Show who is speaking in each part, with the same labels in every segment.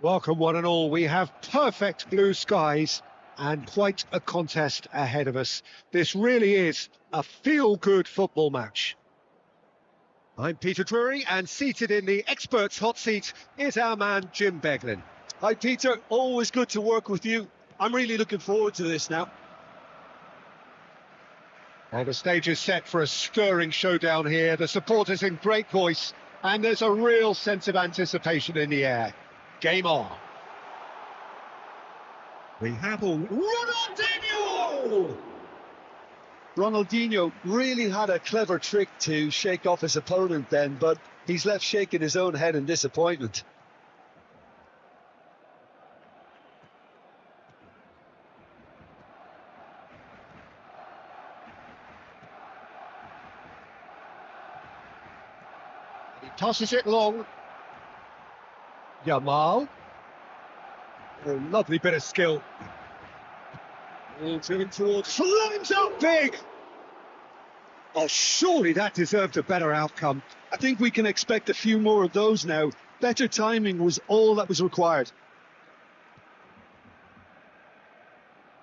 Speaker 1: Welcome one and all. We have perfect blue skies and quite a contest ahead of us. This really is a feel-good football match. I'm Peter Drury, and seated in the experts' hot seat is our man Jim Beglin.
Speaker 2: Hi Peter, always good to work with you. I'm really looking forward to this now.
Speaker 1: And the stage is set for a stirring showdown here. The supporters in great voice, and there's a real sense of anticipation in the air. Game on. We have Ronaldinho!
Speaker 2: Ronaldinho really had a clever trick to shake off his opponent then, but he's left shaking his own head in disappointment.
Speaker 1: He tosses it long. Yamal. A lovely bit of skill. Moving towards, slams out big! Oh, surely that deserved a better outcome.
Speaker 2: I think we can expect a few more of those now. Better timing was all that was required.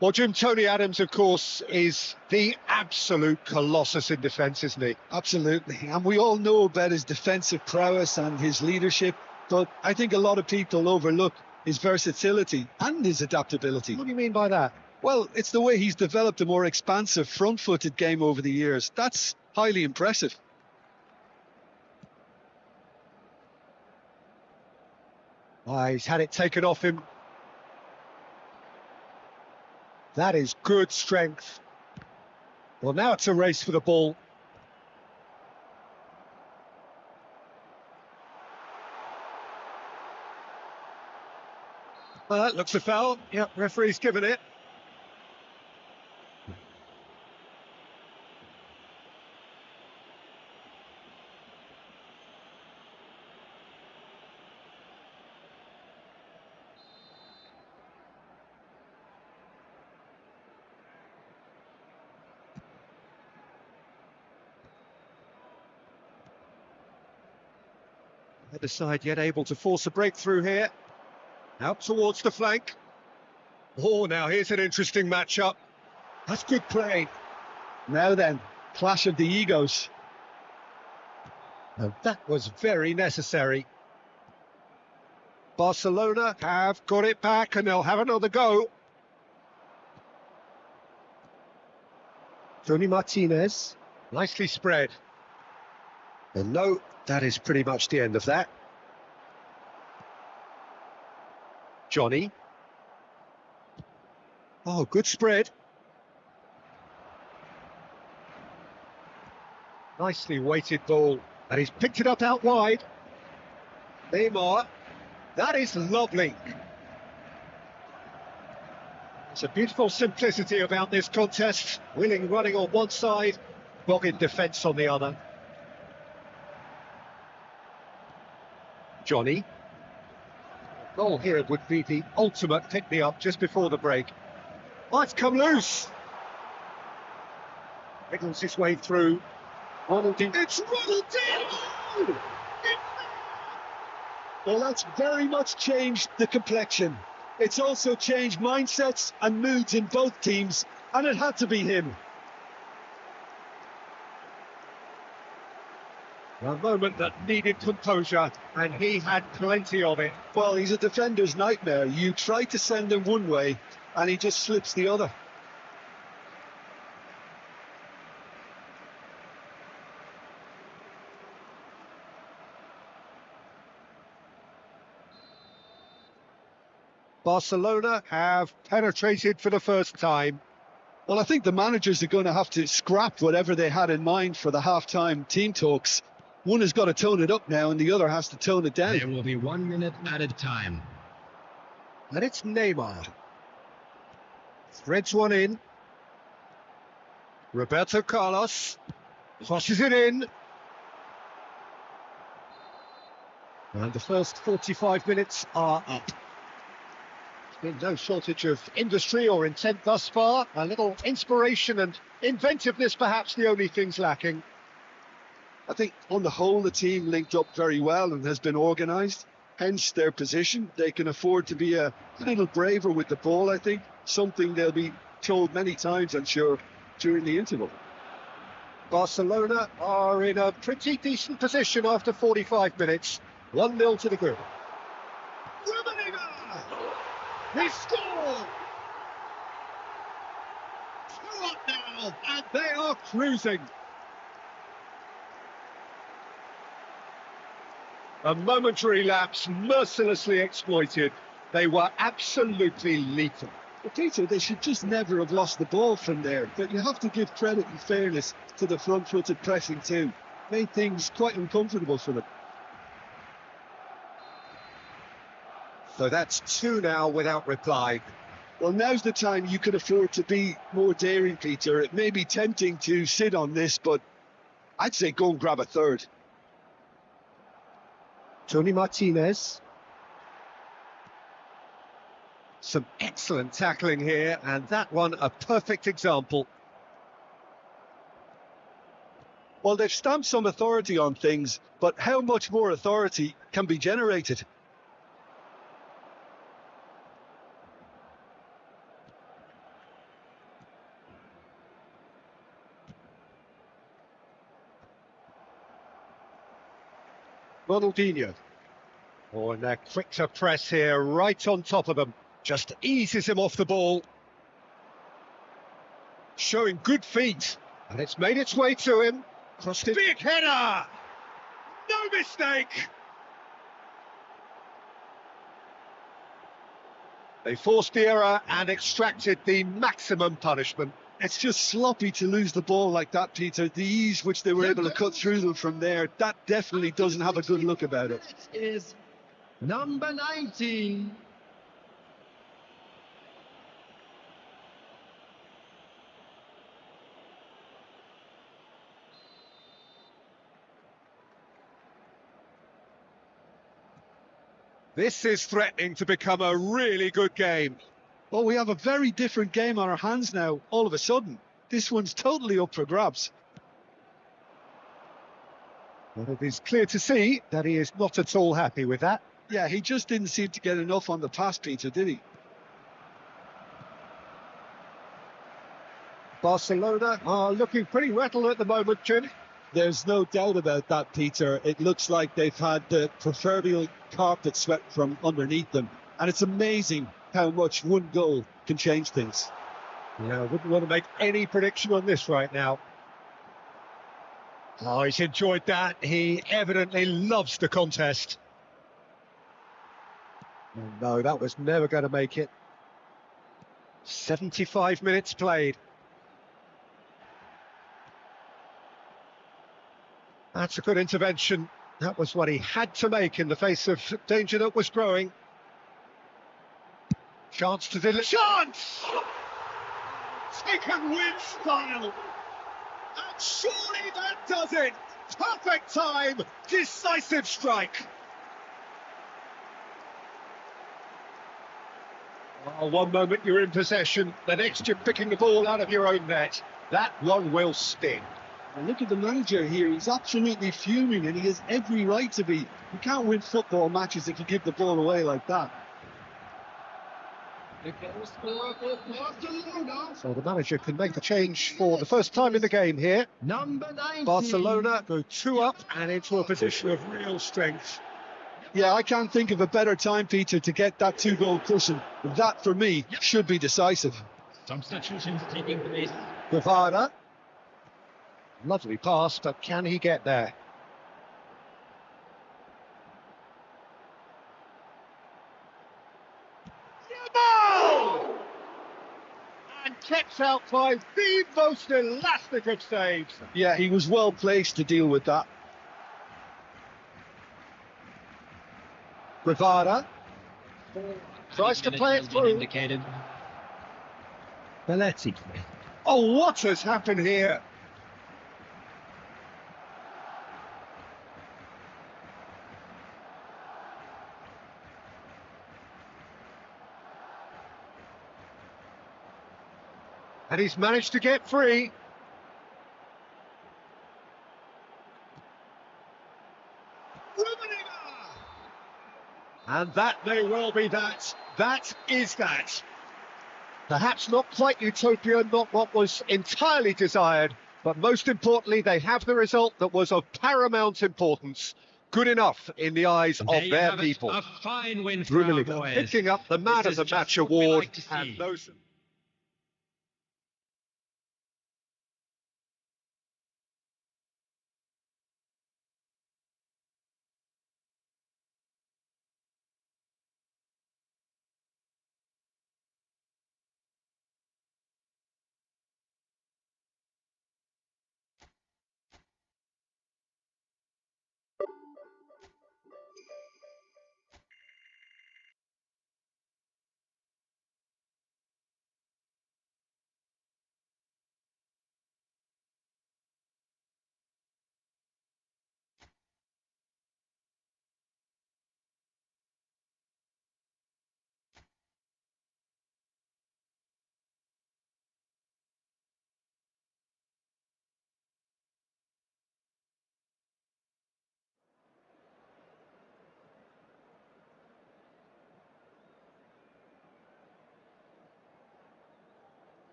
Speaker 1: Well, Jim, Tony Adams, of course, is the absolute colossus in defence, isn't he?
Speaker 2: Absolutely, and we all know about his defensive prowess and his leadership, but I think a lot of people overlook his versatility and his adaptability.
Speaker 1: What do you mean by that?
Speaker 2: Well, it's the way he's developed a more expansive front-footed game over the years. That's highly impressive.
Speaker 1: He's had it taken off him. That is good strength. Well, now it's a race for the ball. Well, that looks a foul. Yep, referee's given it. Neither side yet able to force a breakthrough here. Out towards the flank. Oh, now here's an interesting matchup. That's good play.
Speaker 2: Now then, clash of the egos.
Speaker 1: And that was very necessary. Barcelona have got it back and they'll have another go. Tony Martinez, nicely spread. And no, that is pretty much the end of that. Johnny. Oh, good spread. Nicely weighted ball. And he's picked it up out wide. Neymar. That is lovely. There's a beautiful simplicity about this contest. Willing running on one side, dogged defence on the other. Johnny. Goal here would be the ultimate pick-me-up just before the break. Oh, it's come loose. Wiggles his way through. Ronaldinho. It's Ronaldinho!
Speaker 2: Well, that's very much changed the complexion. It's also changed mindsets and moods in both teams, and it had to be him.
Speaker 1: A moment that needed composure, and he had plenty of it.
Speaker 2: Well, he's a defender's nightmare. You try to send him one way, and he just slips the other.
Speaker 1: Barcelona have penetrated for the first time.
Speaker 2: Well, I think the managers are going to have to scrap whatever they had in mind for the half-time team talks. One has got to tone it up now, and the other has to tone it down.
Speaker 3: There will be 1 minute added time.
Speaker 1: And it's Neymar. Threads one in. Roberto Carlos crosses it in. And the first 45 minutes are up. There's been no shortage of industry or intent thus far. A little inspiration and inventiveness, perhaps the only things lacking.
Speaker 2: I think on the whole the team linked up very well and has been organised. hence their position. They can afford to be a little braver with the ball, I think. Something they'll be told many times, I'm sure, during the interval.
Speaker 1: Barcelona are in a pretty decent position after 45 minutes. 1-0 to the group.
Speaker 2: He scored! 2 up now, and they are cruising.
Speaker 1: A momentary lapse mercilessly exploited. They were absolutely lethal.
Speaker 2: But Peter, they should just never have lost the ball from there. But you have to give credit and fairness to the front-footed pressing too. Made things quite uncomfortable for them.
Speaker 1: So that's 2 now without reply.
Speaker 2: Well, now's the time you could afford to be more daring, Peter. It may be tempting to sit on this, but I'd say go and grab a third.
Speaker 1: Tony Martinez. Some excellent tackling here, and that one a perfect example.
Speaker 2: Well, they've stamped some authority on things, but how much more authority can be generated?
Speaker 1: Ronaldinho. Oh, and they're quick to press here, right on top of them. Just eases him off the ball. Showing good feet. And it's made its way to him. Crossed it. Big header! No mistake! They forced the error and extracted the maximum punishment.
Speaker 2: It's just sloppy to lose the ball like that, Peter. The ease which they were able to cut through them from there, that definitely doesn't have a good look about it.
Speaker 3: It is number 19.
Speaker 1: This is threatening to become a really good game.
Speaker 2: Well, we have a very different game on our hands now, all of a sudden. This one's totally up for grabs.
Speaker 1: Well, it is clear to see that he is not at all happy with that.
Speaker 2: Yeah, he just didn't seem to get enough on the pass, Peter, did he?
Speaker 1: Barcelona are looking pretty rattled at the moment, Jim.
Speaker 2: There's no doubt about that, Peter. It looks like they've had the proverbial carpet swept from underneath them. And it's amazing how much one goal can change things.
Speaker 1: Yeah, I wouldn't want to make any prediction on this right now. Oh, he's enjoyed that. He evidently loves the contest. Oh, no, that was never going to make it. 75 minutes played. That's a good intervention. That was what he had to make in the face of danger that was growing. Chance to deliver. Chance! Taken with style. And surely that does it. Perfect time. Decisive strike. Oh, one moment you're in possession, the next you're picking the ball out of your own net. That one will sting.
Speaker 2: And look at the manager here. He's absolutely fuming, and he has every right to be. You can't win football matches if you give the ball away like that.
Speaker 1: So the manager can make the change for the first time in the game here.
Speaker 3: Number 19.
Speaker 1: Barcelona go 2 up and into a position of real strength.
Speaker 2: Yeah, I can't think of a better time, Peter, to get that 2-goal cushion. That, for me, should be decisive.
Speaker 3: Substitutions taking place.
Speaker 1: Guevara. Lovely pass, but can he get there? And kept out by the most elastic of saves.
Speaker 2: Yeah, he was well placed to deal with that.
Speaker 1: Guevara tries to play it through.
Speaker 3: Indicated.
Speaker 1: Belletti. Oh, what has happened here? And he's managed to get free. And that may well be that. That is that. Perhaps not quite utopia, not what was entirely desired, but most importantly, they have the result that was of paramount importance. Good enough in the eyes of
Speaker 3: There you
Speaker 1: their
Speaker 3: have it,
Speaker 1: people.
Speaker 3: a fine win for our
Speaker 1: Really
Speaker 3: boys.
Speaker 1: picking up the Man
Speaker 3: This
Speaker 1: of
Speaker 3: is
Speaker 1: the Match
Speaker 3: just what we
Speaker 1: award
Speaker 3: like to
Speaker 1: and
Speaker 3: see.
Speaker 1: those.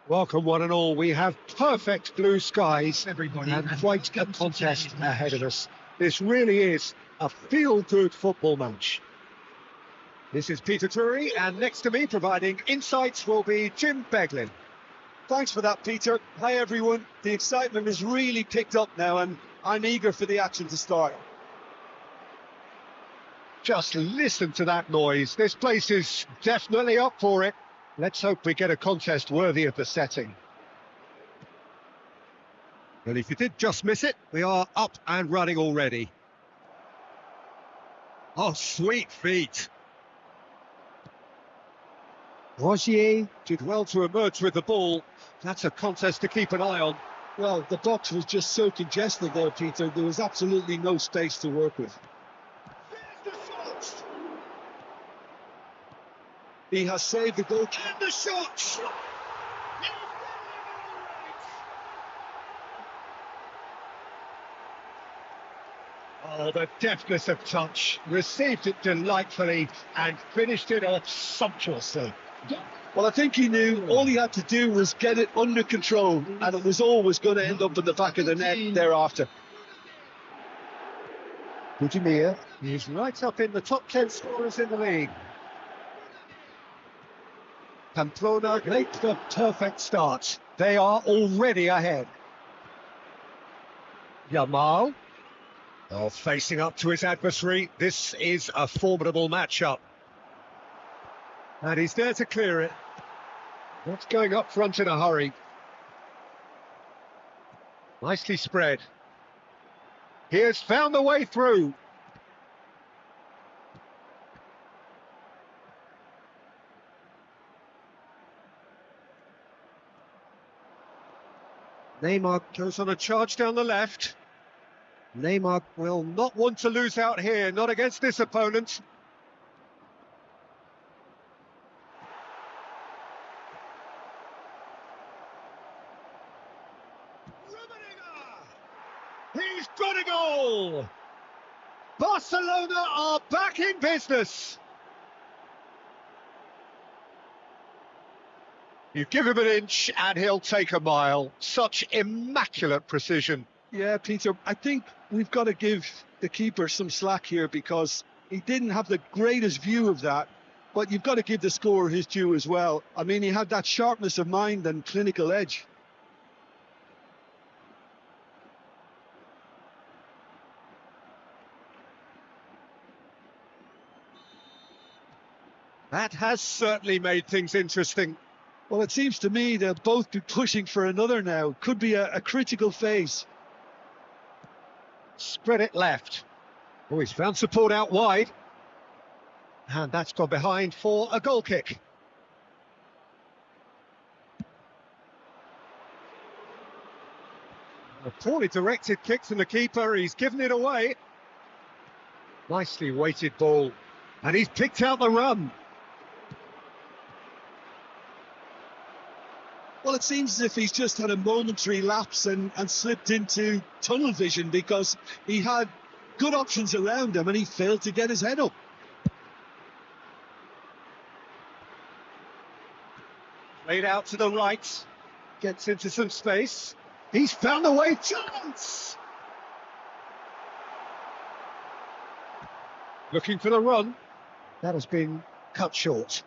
Speaker 1: Welcome one and all. We have perfect blue skies
Speaker 3: Everybody,
Speaker 1: and
Speaker 3: and
Speaker 1: quite a
Speaker 3: welcome to
Speaker 1: contest
Speaker 3: today's
Speaker 1: ahead of
Speaker 3: match.
Speaker 1: us. This really is a feel-good football match. This is Peter Drury, and next to me providing insights will be Jim Beglin.
Speaker 2: Thanks for that, Peter. Hi, everyone. The excitement has really picked up now, and I'm eager for the action to start.
Speaker 1: Just listen to that noise. This place is definitely up for it. Let's hope we get a contest worthy of the setting. And if you did just miss it, we are up and running already. Oh, sweet feet. Rogier did well to emerge with the ball. That's a contest to keep an eye on.
Speaker 2: Well, the box was just so congested there, Peter. There was absolutely no space to work with.
Speaker 1: There's the shot!
Speaker 2: He has saved the goal.
Speaker 1: And the shot! Oh, the deftness of touch. Received it delightfully and finished it off sumptuously.
Speaker 2: Well, I think he knew all he had to do was get it under control, and it was always going to end up in the back of the net thereafter.
Speaker 1: Budimir is right up in the top 10 scorers in the league. Pamplona make the perfect start. They are already ahead. Yamal. Oh, facing up to his adversary. This is a formidable matchup. And he's there to clear it. Not going up front in a hurry. Nicely spread. He has found the way through. Neymar goes on a charge down the left. Neymar will not want to lose out here, not against this opponent. He's got a goal! Barcelona are back in business! You give him an inch and he'll take a mile. Such immaculate precision.
Speaker 2: Yeah, Peter, I think we've got to give the keeper some slack here because he didn't have the greatest view of that, but you've got to give the scorer his due as well. I mean, he had that sharpness of mind and clinical edge.
Speaker 1: That has certainly made things interesting.
Speaker 2: Well, it seems to me they'll both be pushing for another now. Could be a critical phase.
Speaker 1: Spread it left. Oh, he's found support out wide. And that's gone behind for a goal kick. A poorly directed kick from the keeper. He's given it away. Nicely weighted ball. And he's picked out the run.
Speaker 2: Well, it seems as if he's just had a momentary lapse and slipped into tunnel vision, because he had good options around him and he failed to get his head up.
Speaker 1: Played out to the right, gets into some space. He's found a way, chance! Looking for the run. That has been cut short.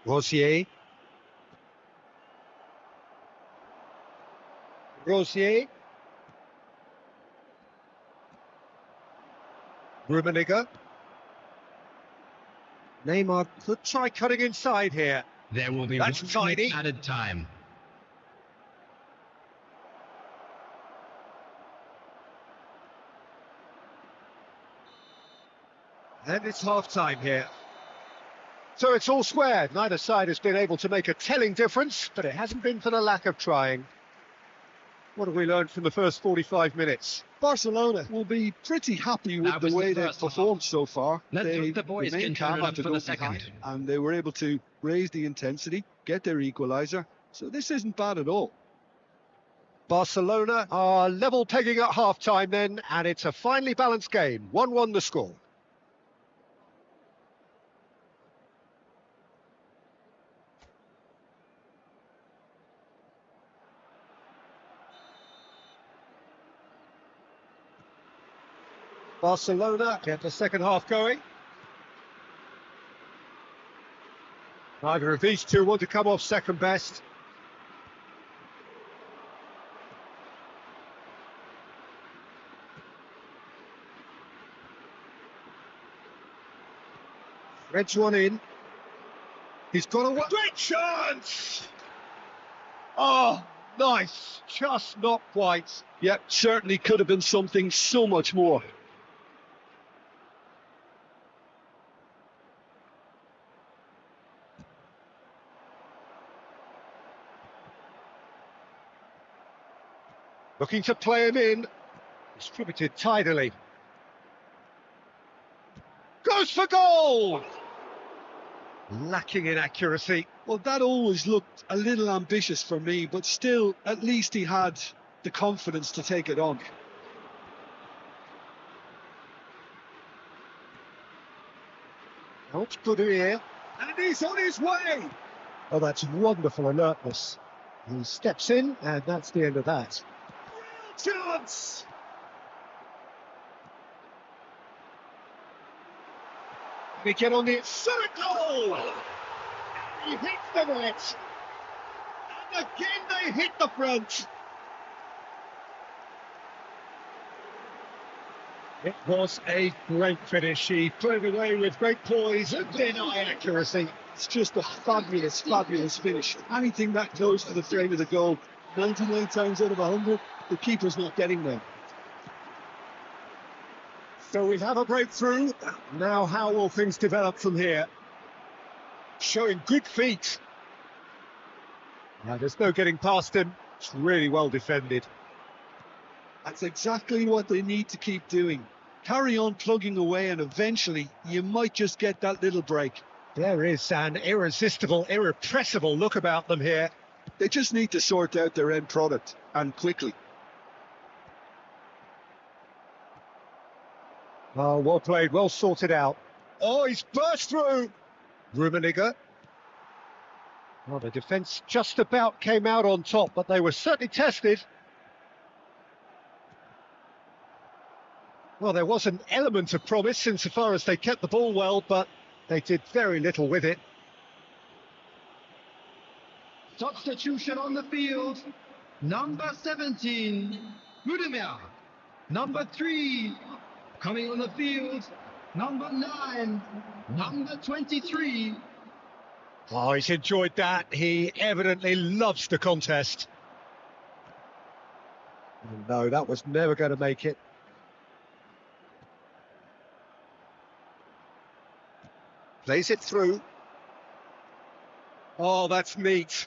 Speaker 1: Rosier. Rummenigge. Neymar could try cutting inside here.
Speaker 3: There will be
Speaker 1: That's
Speaker 3: 1 minute
Speaker 1: tidy.
Speaker 3: added time.
Speaker 1: And it's half-time here. So it's all square. Neither side has been able to make a telling difference, but it hasn't been for the lack of trying. What have we learned from the first 45 minutes?
Speaker 2: Barcelona will be pretty happy with
Speaker 3: That
Speaker 2: the
Speaker 3: was
Speaker 2: way
Speaker 3: the
Speaker 2: they've
Speaker 3: first half.
Speaker 2: performed so far.
Speaker 3: Let's
Speaker 2: They
Speaker 3: hope the boys
Speaker 2: remained
Speaker 3: can turn
Speaker 2: calm
Speaker 3: it up
Speaker 2: after
Speaker 3: for the
Speaker 2: going behind,
Speaker 3: second.
Speaker 2: and they were able to raise the intensity, get their equaliser. So this isn't bad at all.
Speaker 1: Barcelona are level pegging at half-time then, and it's a finely balanced game. 1-1 the score. Barcelona get the second half going. Neither of these two want to come off second best. Threads one in. He's got a great chance! Oh, nice. Just not quite.
Speaker 2: Yep, certainly could have been something so much more.
Speaker 1: Looking to play him in. Distributed tidily. Goes for goal! Lacking in accuracy.
Speaker 2: Well, that always looked a little ambitious for me, but still, at least he had the confidence to take it on.
Speaker 1: Helps good here. And he's on his way! Oh, that's wonderful alertness. He steps in, and that's the end of that. Chance! They get on the circle! He hits the net! And again they hit the front! It was a great finish. He played away with great poise and then eye accuracy.
Speaker 2: It's just a fabulous, fabulous finish. Anything that close to the frame of the goal, 99 times out of 100, the keeper's not getting there.
Speaker 1: So we have a breakthrough. Now how will things develop from here? Showing good feet. Now there's no getting past him. It's really well defended.
Speaker 2: That's exactly what they need to keep doing. Carry on plugging away, and eventually you might just get that little break.
Speaker 1: There is an irresistible, irrepressible look about them here.
Speaker 2: They just need to sort out their end product, and quickly.
Speaker 1: Oh, well played, well sorted out. Oh, he's burst through. Rummenigge. Well, the defence just about came out on top, but they were certainly tested. Well, there was an element of promise insofar as they kept the ball well, but they did very little with it.
Speaker 3: Substitution on the field. Number 17, Rudiger. Number 3, coming on the field. Number 9, number 23.
Speaker 1: Oh, he's enjoyed that. He evidently loves the contest. No, that was never going to make it. Plays it through. Oh, that's neat.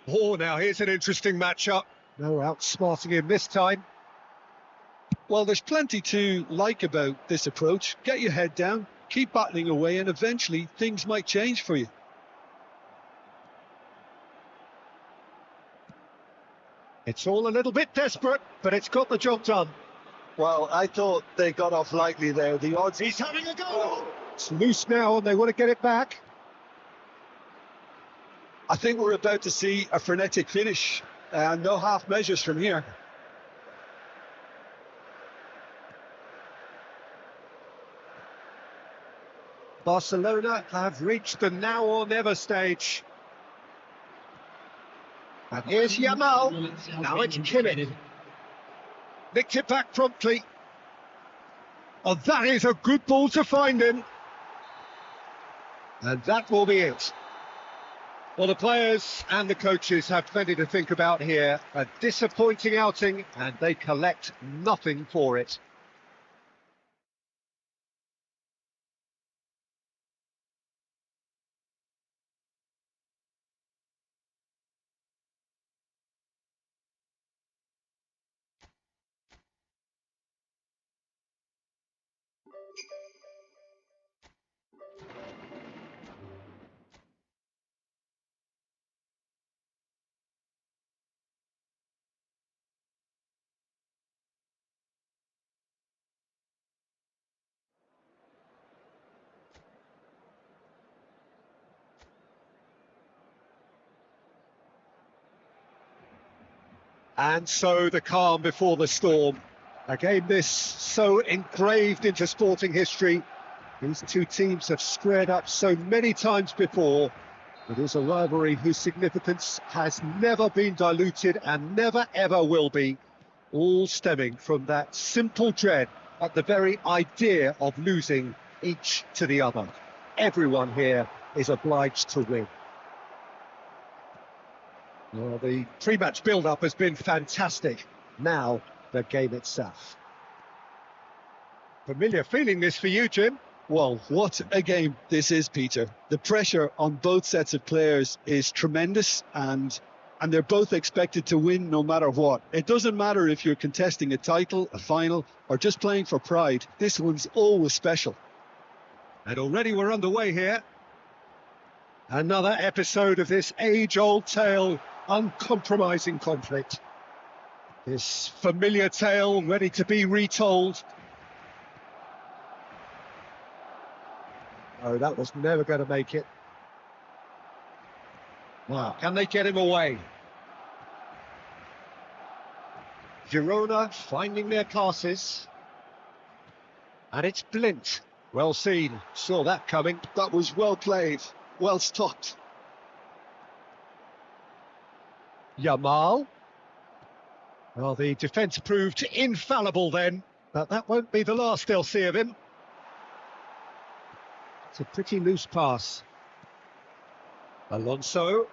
Speaker 1: Oh, now here's an interesting matchup. No outsmarting him this time.
Speaker 2: Well, there's plenty to like about this approach. Get your head down, keep battling away, and eventually things might change for you.
Speaker 1: It's all a little bit desperate, but it's got the job done.
Speaker 2: Well, I thought they got off lightly there. The odds...
Speaker 1: He's having a go! It's loose now and they want to get it back.
Speaker 2: I think we're about to see a frenetic finish. No half measures from here.
Speaker 1: Barcelona have reached the now or never stage. And here's Yamal. Now it's Kimmich. Nicked it back promptly. Oh, that is a good ball to find him. And that will be it. Well, the players and the coaches have plenty to think about here. A disappointing outing, and they collect nothing for it. And so the calm before the storm. A game this so engraved into sporting history. These two teams have squared up so many times before. It is a rivalry whose significance has never been diluted and never ever will be. All stemming from that simple dread at the very idea of losing each to the other. Everyone here is obliged to win. Well, the pre-match build-up has been fantastic. Now, the game itself. Familiar feeling this for you, Jim?
Speaker 2: Well, what a game this is, Peter. The pressure on both sets of players is tremendous, and they're both expected to win no matter what. It doesn't matter if you're contesting a title, a final, or just playing for pride. This one's always special.
Speaker 1: And already we're underway here. Another episode of this age-old tale, uncompromising conflict. This familiar tale ready to be retold. Oh, that was never going to make it. Wow, can they get him away? Girona finding their passes. And it's Blint. Well seen, saw that coming.
Speaker 2: That was well played, well stopped.
Speaker 1: Yamal. Well, the defence proved infallible then, but that won't be the last they'll see of him. It's a pretty loose pass. Alonso.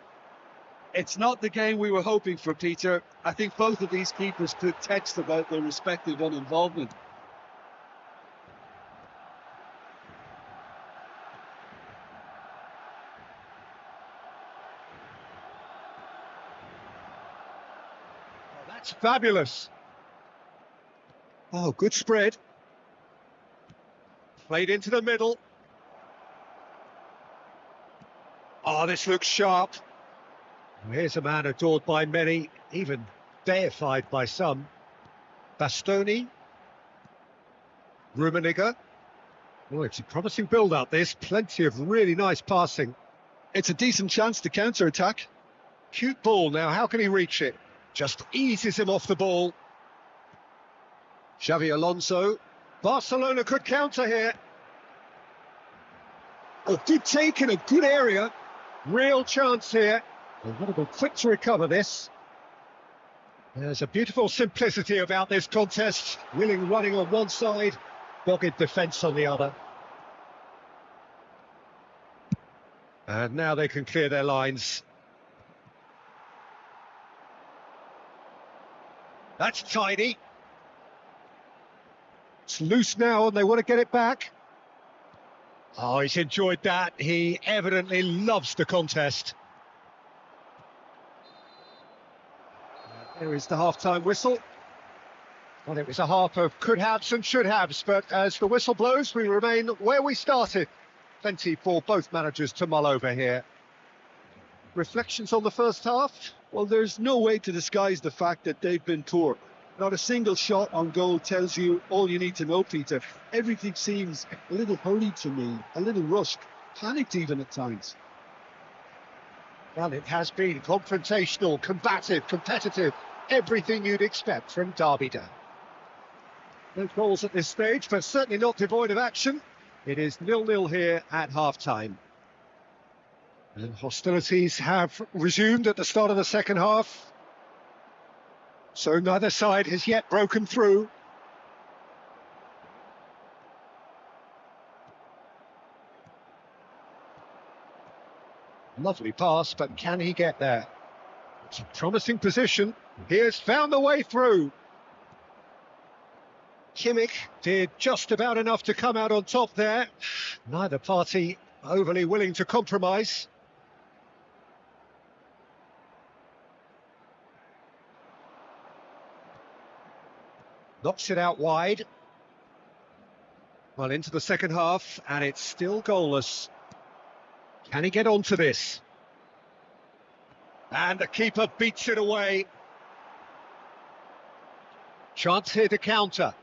Speaker 2: It's not the game we were hoping for, Peter. I think both of these keepers could text about their respective uninvolvement.
Speaker 1: That's fabulous. Oh, good spread. Played into the middle. Oh, this looks sharp. Here's a man adored by many, even deified by some. Bastoni. Rummenigge. Oh, it's a promising build-up, this. Plenty of really nice passing.
Speaker 2: It's a decent chance to counter-attack.
Speaker 1: Cute ball now, how can he reach it? Just eases him off the ball. Xavi Alonso. Barcelona could counter here. A good take in a good area. Real chance here. They've got to be quick to recover this. There's a beautiful simplicity about this contest. Willing running on one side, dogged defence on the other. And now they can clear their lines. That's tidy. It's loose now and they want to get it back. Oh, he's enjoyed that. He evidently loves the contest. There is the half-time whistle. Well, it was a half of could-haves and should-haves, but as the whistle blows, we remain where we started. Plenty for both managers to mull over here. Reflections on the first half?
Speaker 2: Well, there's no way to disguise the fact that they've been poor. Not a single shot on goal tells you all you need to know, Peter. Everything seems a little hurried to me, a little rushed, panicked even at times.
Speaker 1: Well, it has been confrontational, combative, competitive, everything you'd expect from Derby Day. No goals at this stage, but certainly not devoid of action. It is 0-0 here at half-time. And hostilities have resumed at the start of the second half. So neither side has yet broken through. Lovely pass, but can he get there? It's a promising position. He has found the way through. Kimmich did just about enough to come out on top there. Neither party overly willing to compromise. Knocks it out wide. Well, into the second half, and it's still goalless. Can he get onto this? And the keeper beats it away. Chance here to counter.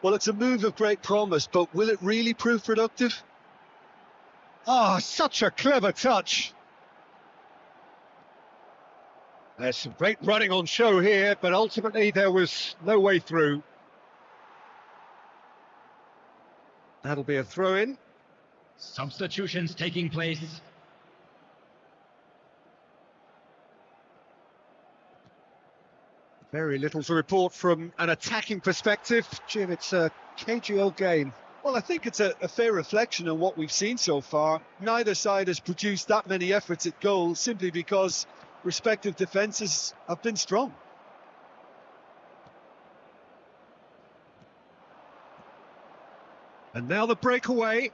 Speaker 2: Well, it's a move of great promise, but will it really prove productive?
Speaker 1: Ah, such a clever touch. There's some great running on show here, but ultimately there was no way through. That'll be a throw-in.
Speaker 3: Substitutions taking place.
Speaker 1: Very little to report from an attacking perspective. Jim, it's a cagey old game.
Speaker 2: Well, I think it's a fair reflection on what we've seen so far. Neither side has produced that many efforts at goal simply because respective defences have been strong.
Speaker 1: And now the breakaway.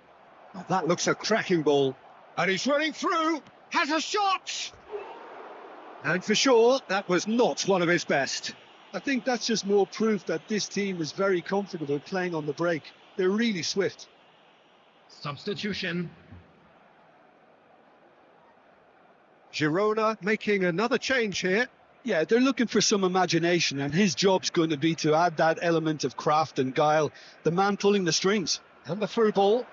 Speaker 1: Oh, that looks a cracking ball. And he's running through. Has a shot! And for sure, that was not one of his best.
Speaker 2: I think that's just more proof that this team is very comfortable playing on the break. They're really swift.
Speaker 3: Substitution.
Speaker 1: Girona making another change here.
Speaker 2: Yeah, they're looking for some imagination, and his job's going to be to add that element of craft and guile, the man pulling the strings.
Speaker 1: And the through ball.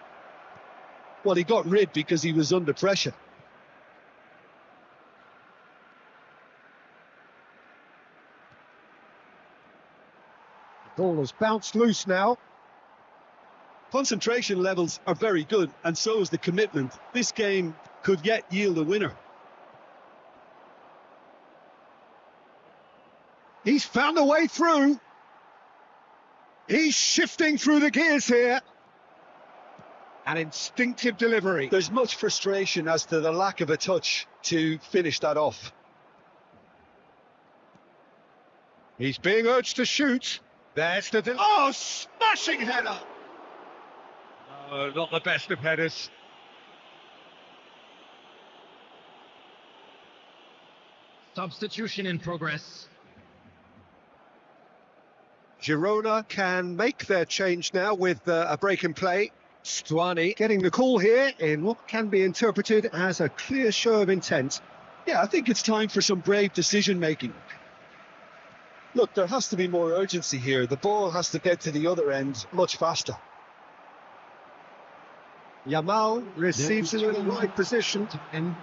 Speaker 2: Well, he got rid because he was under pressure.
Speaker 1: The ball has bounced loose now.
Speaker 2: Concentration levels are very good, and so is the commitment. This game could yet yield a winner.
Speaker 1: He's found a way through. He's shifting through the gears here. An instinctive delivery.
Speaker 2: There's much frustration as to the lack of a touch to finish that off.
Speaker 1: He's being urged to shoot. There's the... Oh, smashing header! Oh, not the best of headers.
Speaker 3: Substitution in progress.
Speaker 1: Girona can make their change now with a break in play. Stuani getting the call here in what can be interpreted as a clear show of intent.
Speaker 2: Yeah, I think it's time for some brave decision-making. Look, there has to be more urgency here. The ball has to get to the other end much faster.
Speaker 1: Yamal receives it in the right position. And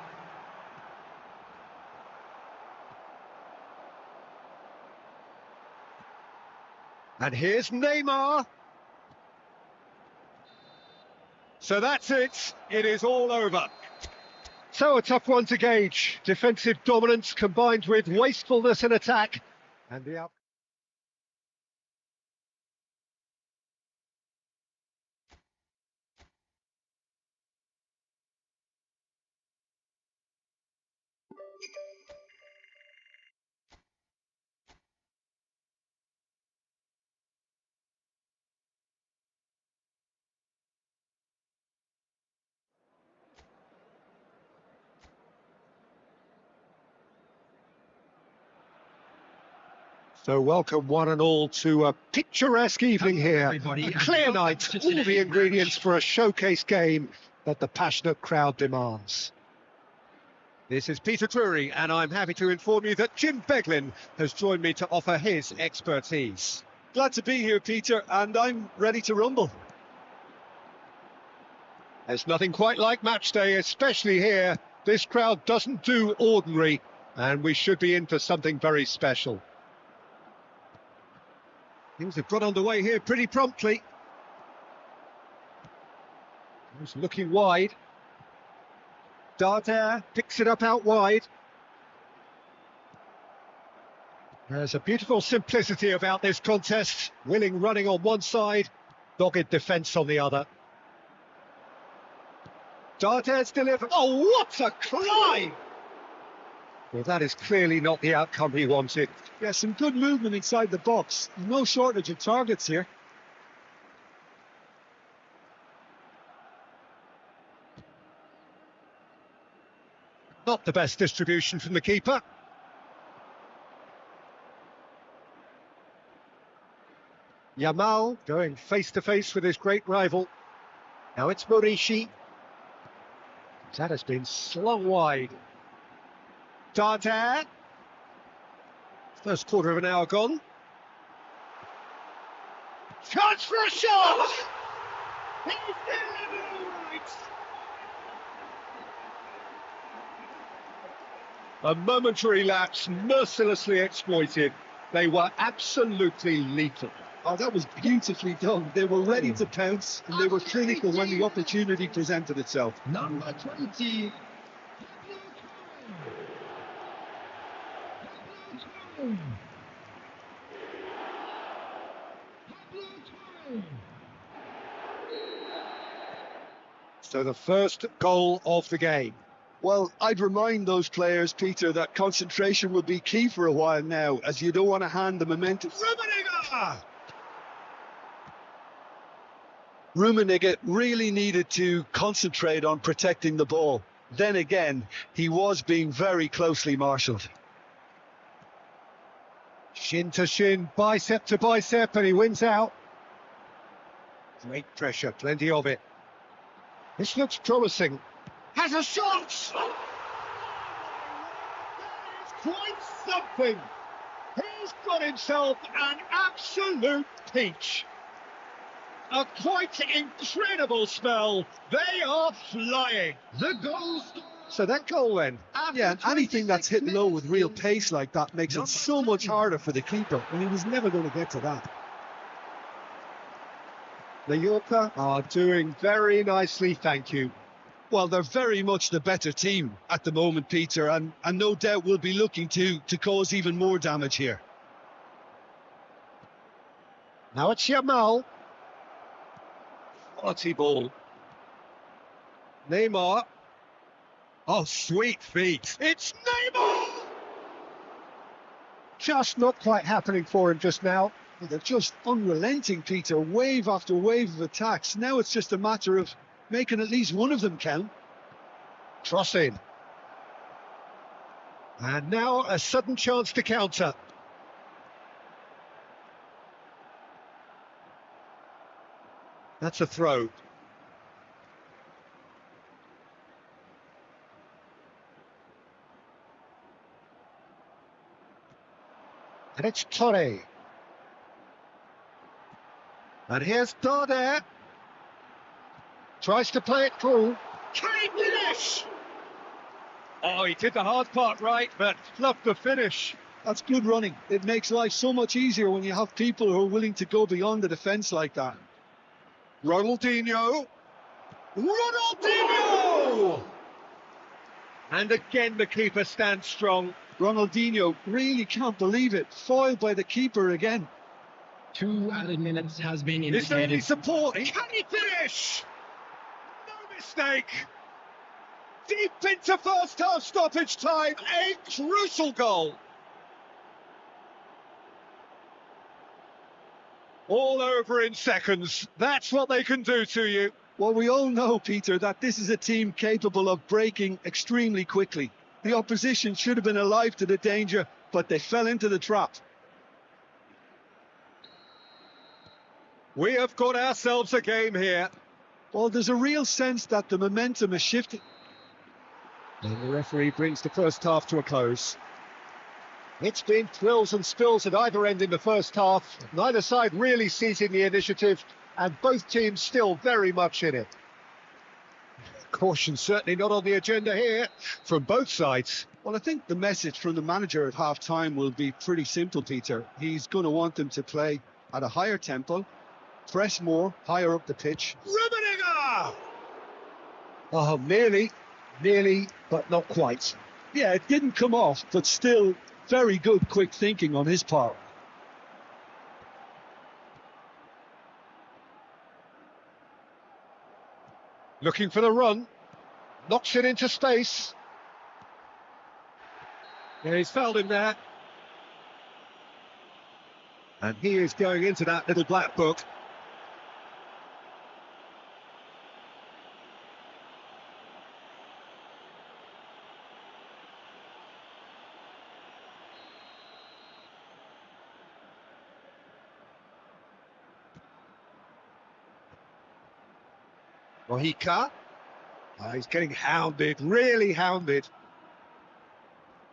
Speaker 1: here's Neymar. So that's it. It is all over. So a tough one to gauge. Defensive dominance combined with wastefulness in attack. And the out. So welcome one and all to a picturesque evening
Speaker 3: Hello,
Speaker 1: here.
Speaker 3: everybody,
Speaker 1: A
Speaker 3: and
Speaker 1: clear
Speaker 3: welcome
Speaker 1: night,
Speaker 3: to
Speaker 1: all the
Speaker 3: today's
Speaker 1: ingredients
Speaker 3: match.
Speaker 1: for a showcase game that the passionate crowd demands. This is Peter Drury, and I'm happy to inform you that Jim Beglin has joined me to offer his expertise.
Speaker 2: Glad to be here, Peter, and I'm ready to rumble.
Speaker 1: There's nothing quite like match day, especially here. This crowd doesn't do ordinary, and we should be in for something very special. Things have got underway here pretty promptly. He's looking wide. Darder picks it up out wide. There's a beautiful simplicity about this contest. Willing running on one side, dogged defence on the other. Darder's delivered. Oh, what a climb! Well, that is clearly not the outcome he wanted.
Speaker 2: Yeah, some good movement inside the box. No shortage of targets here.
Speaker 1: Not the best distribution from the keeper. Yamal going face-to-face with his great rival. Now it's Morishi. That has been slung wide. Darder. First quarter of an hour gone. Chance for a shot! He's delivered all right! A momentary lapse mercilessly exploited. They were absolutely lethal.
Speaker 2: Oh, that was beautifully done. They were ready to pounce, and they were clinical when the opportunity presented itself.
Speaker 3: Number 20.
Speaker 1: So the first goal of the game.
Speaker 2: Well, I'd remind those players, Peter, that concentration will be key for a while now, as you don't want to hand the momentum. Rummenigge really needed to concentrate on protecting the ball. Then again, he was being very closely marshalled.
Speaker 1: Shin to shin, bicep to bicep, and he wins out. Great pressure, plenty of it. This looks promising. Has a shot! That is quite something. He's got himself an absolute peach. A quite incredible spell. They are flying.
Speaker 3: The goal scorer.
Speaker 1: So that goal then.
Speaker 2: Yeah, and anything that's hit low with real pace like that makes it so much harder for the keeper, and he was never going to get to that.
Speaker 1: The Yorker are doing very nicely, thank you.
Speaker 2: Well, they're very much the better team at the moment, Peter, and no doubt will be looking to cause even more damage here.
Speaker 1: Now it's Yamal. Quality ball. Neymar. Oh, sweet feet. It's Neymar! Just not quite happening for him just now.
Speaker 2: Well, they're just unrelenting, Peter, wave after wave of attacks. Now it's just a matter of making at least one of them count.
Speaker 1: Cross in. And now a sudden chance to counter. That's a throw. And it's Torre. And here's Darder. Tries to play it through. Can he finish? Oh, he did the hard part right, but fluffed the finish.
Speaker 2: That's good running. It makes life so much easier when you have people who are willing to go beyond the defence like that.
Speaker 1: Ronaldinho. Ronaldinho! And again the keeper stands strong.
Speaker 2: Ronaldinho really can't believe it. Foiled by the keeper again.
Speaker 3: 2 added minutes has been
Speaker 1: Is there any
Speaker 3: indicated.
Speaker 1: support? Can he finish? No mistake. Deep into first half stoppage time. A crucial goal. All over in seconds. That's what they can do to you.
Speaker 2: Well, we all know, Peter, that this is a team capable of breaking extremely quickly. The opposition should have been alive to the danger, but they fell into the trap.
Speaker 1: We have got ourselves a game here.
Speaker 2: Well, there's a real sense that the momentum is shifting.
Speaker 1: And the referee brings the first half to a close. It's been thrills and spills at either end in the first half. Neither side really seizing the initiative, and both teams still very much in it. Caution certainly not on the agenda here from both sides.
Speaker 2: Well, I think the message from the manager at half-time will be pretty simple, Peter. He's going to want them to play at a higher tempo, press more, higher up the pitch.
Speaker 1: Rummenigge! Oh, nearly, but not quite.
Speaker 2: Yeah, it didn't come off, but still very good quick thinking on his part.
Speaker 1: Looking for the run. Knocks it into space. Yeah, he's fouled him there. And he is going into that little black book. Mojica. He's getting hounded, really hounded.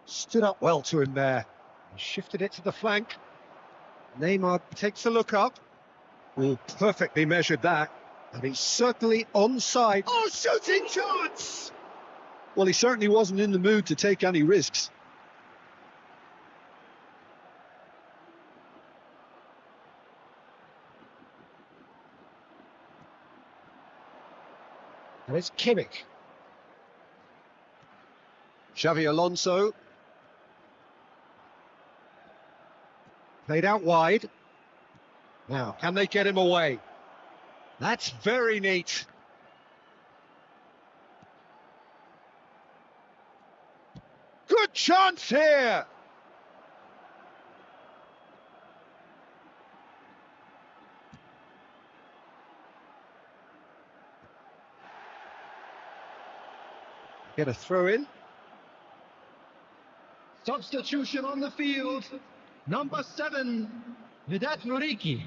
Speaker 1: Stood up well to him there. He shifted it to the flank. Neymar takes a look up. Oh, perfectly measured that. And he's certainly onside. Oh, shooting chance!
Speaker 2: Well, he certainly wasn't in the mood to take any risks.
Speaker 1: And it's Kimmich. Xavi Alonso. Played out wide. Now, can they get him away? That's very neat. Good chance here. Get a throw in.
Speaker 3: Substitution on the field. Number 7, Vedat Muriqi.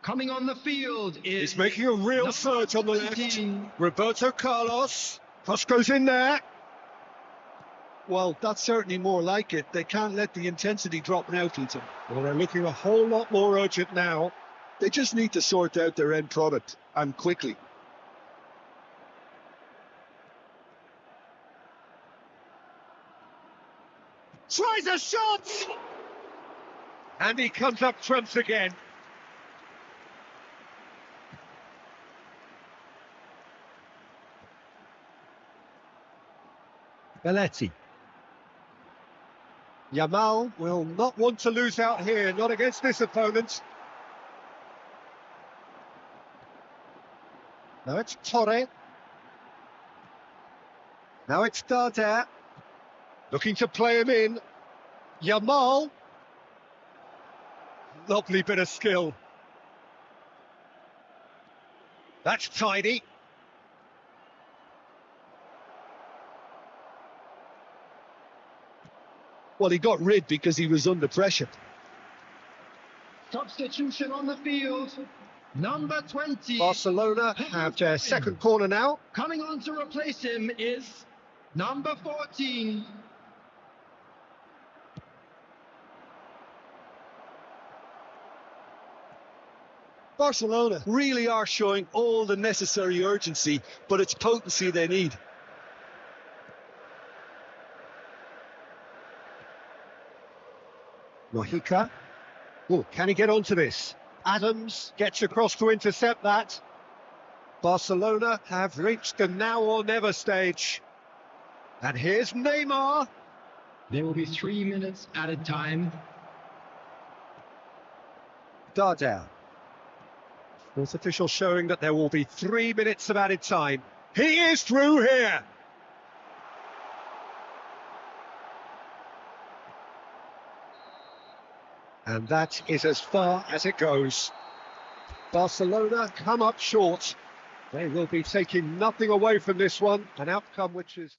Speaker 3: Coming on the field is...
Speaker 1: He's making a real
Speaker 3: number
Speaker 1: surge on the
Speaker 3: 17.
Speaker 1: left. Roberto Carlos. Cross goes in there.
Speaker 2: Well, that's certainly more like it. They can't let the intensity drop now, Peter.
Speaker 1: Well, they're looking a whole lot more urgent now.
Speaker 2: They just need to sort out their end product, and quickly.
Speaker 1: Tries a shot! And he comes up trumps again. Belletti. Yamal will not want to lose out here, not against this opponent. Now it's Torre. Now it's Dardare. Looking to play him in. Yamal. Lovely bit of skill. That's tidy.
Speaker 2: Well, he got rid because he was under pressure.
Speaker 3: Substitution on the field. Number 20.
Speaker 1: Barcelona have their second corner now.
Speaker 3: Coming on to replace him is number 14.
Speaker 2: Barcelona really are showing all the necessary urgency, but it's potency they need.
Speaker 1: Mojica. Oh, can he get onto this? Adams gets across to intercept that. Barcelona have reached the now or never stage. And here's Neymar.
Speaker 3: There will be 3 minutes added time.
Speaker 1: Dardare. Fourth official showing that there will be 3 minutes of added time. He is through here. And that is as far as it goes. Barcelona come up short. They will be taking nothing away from this one, an outcome which is...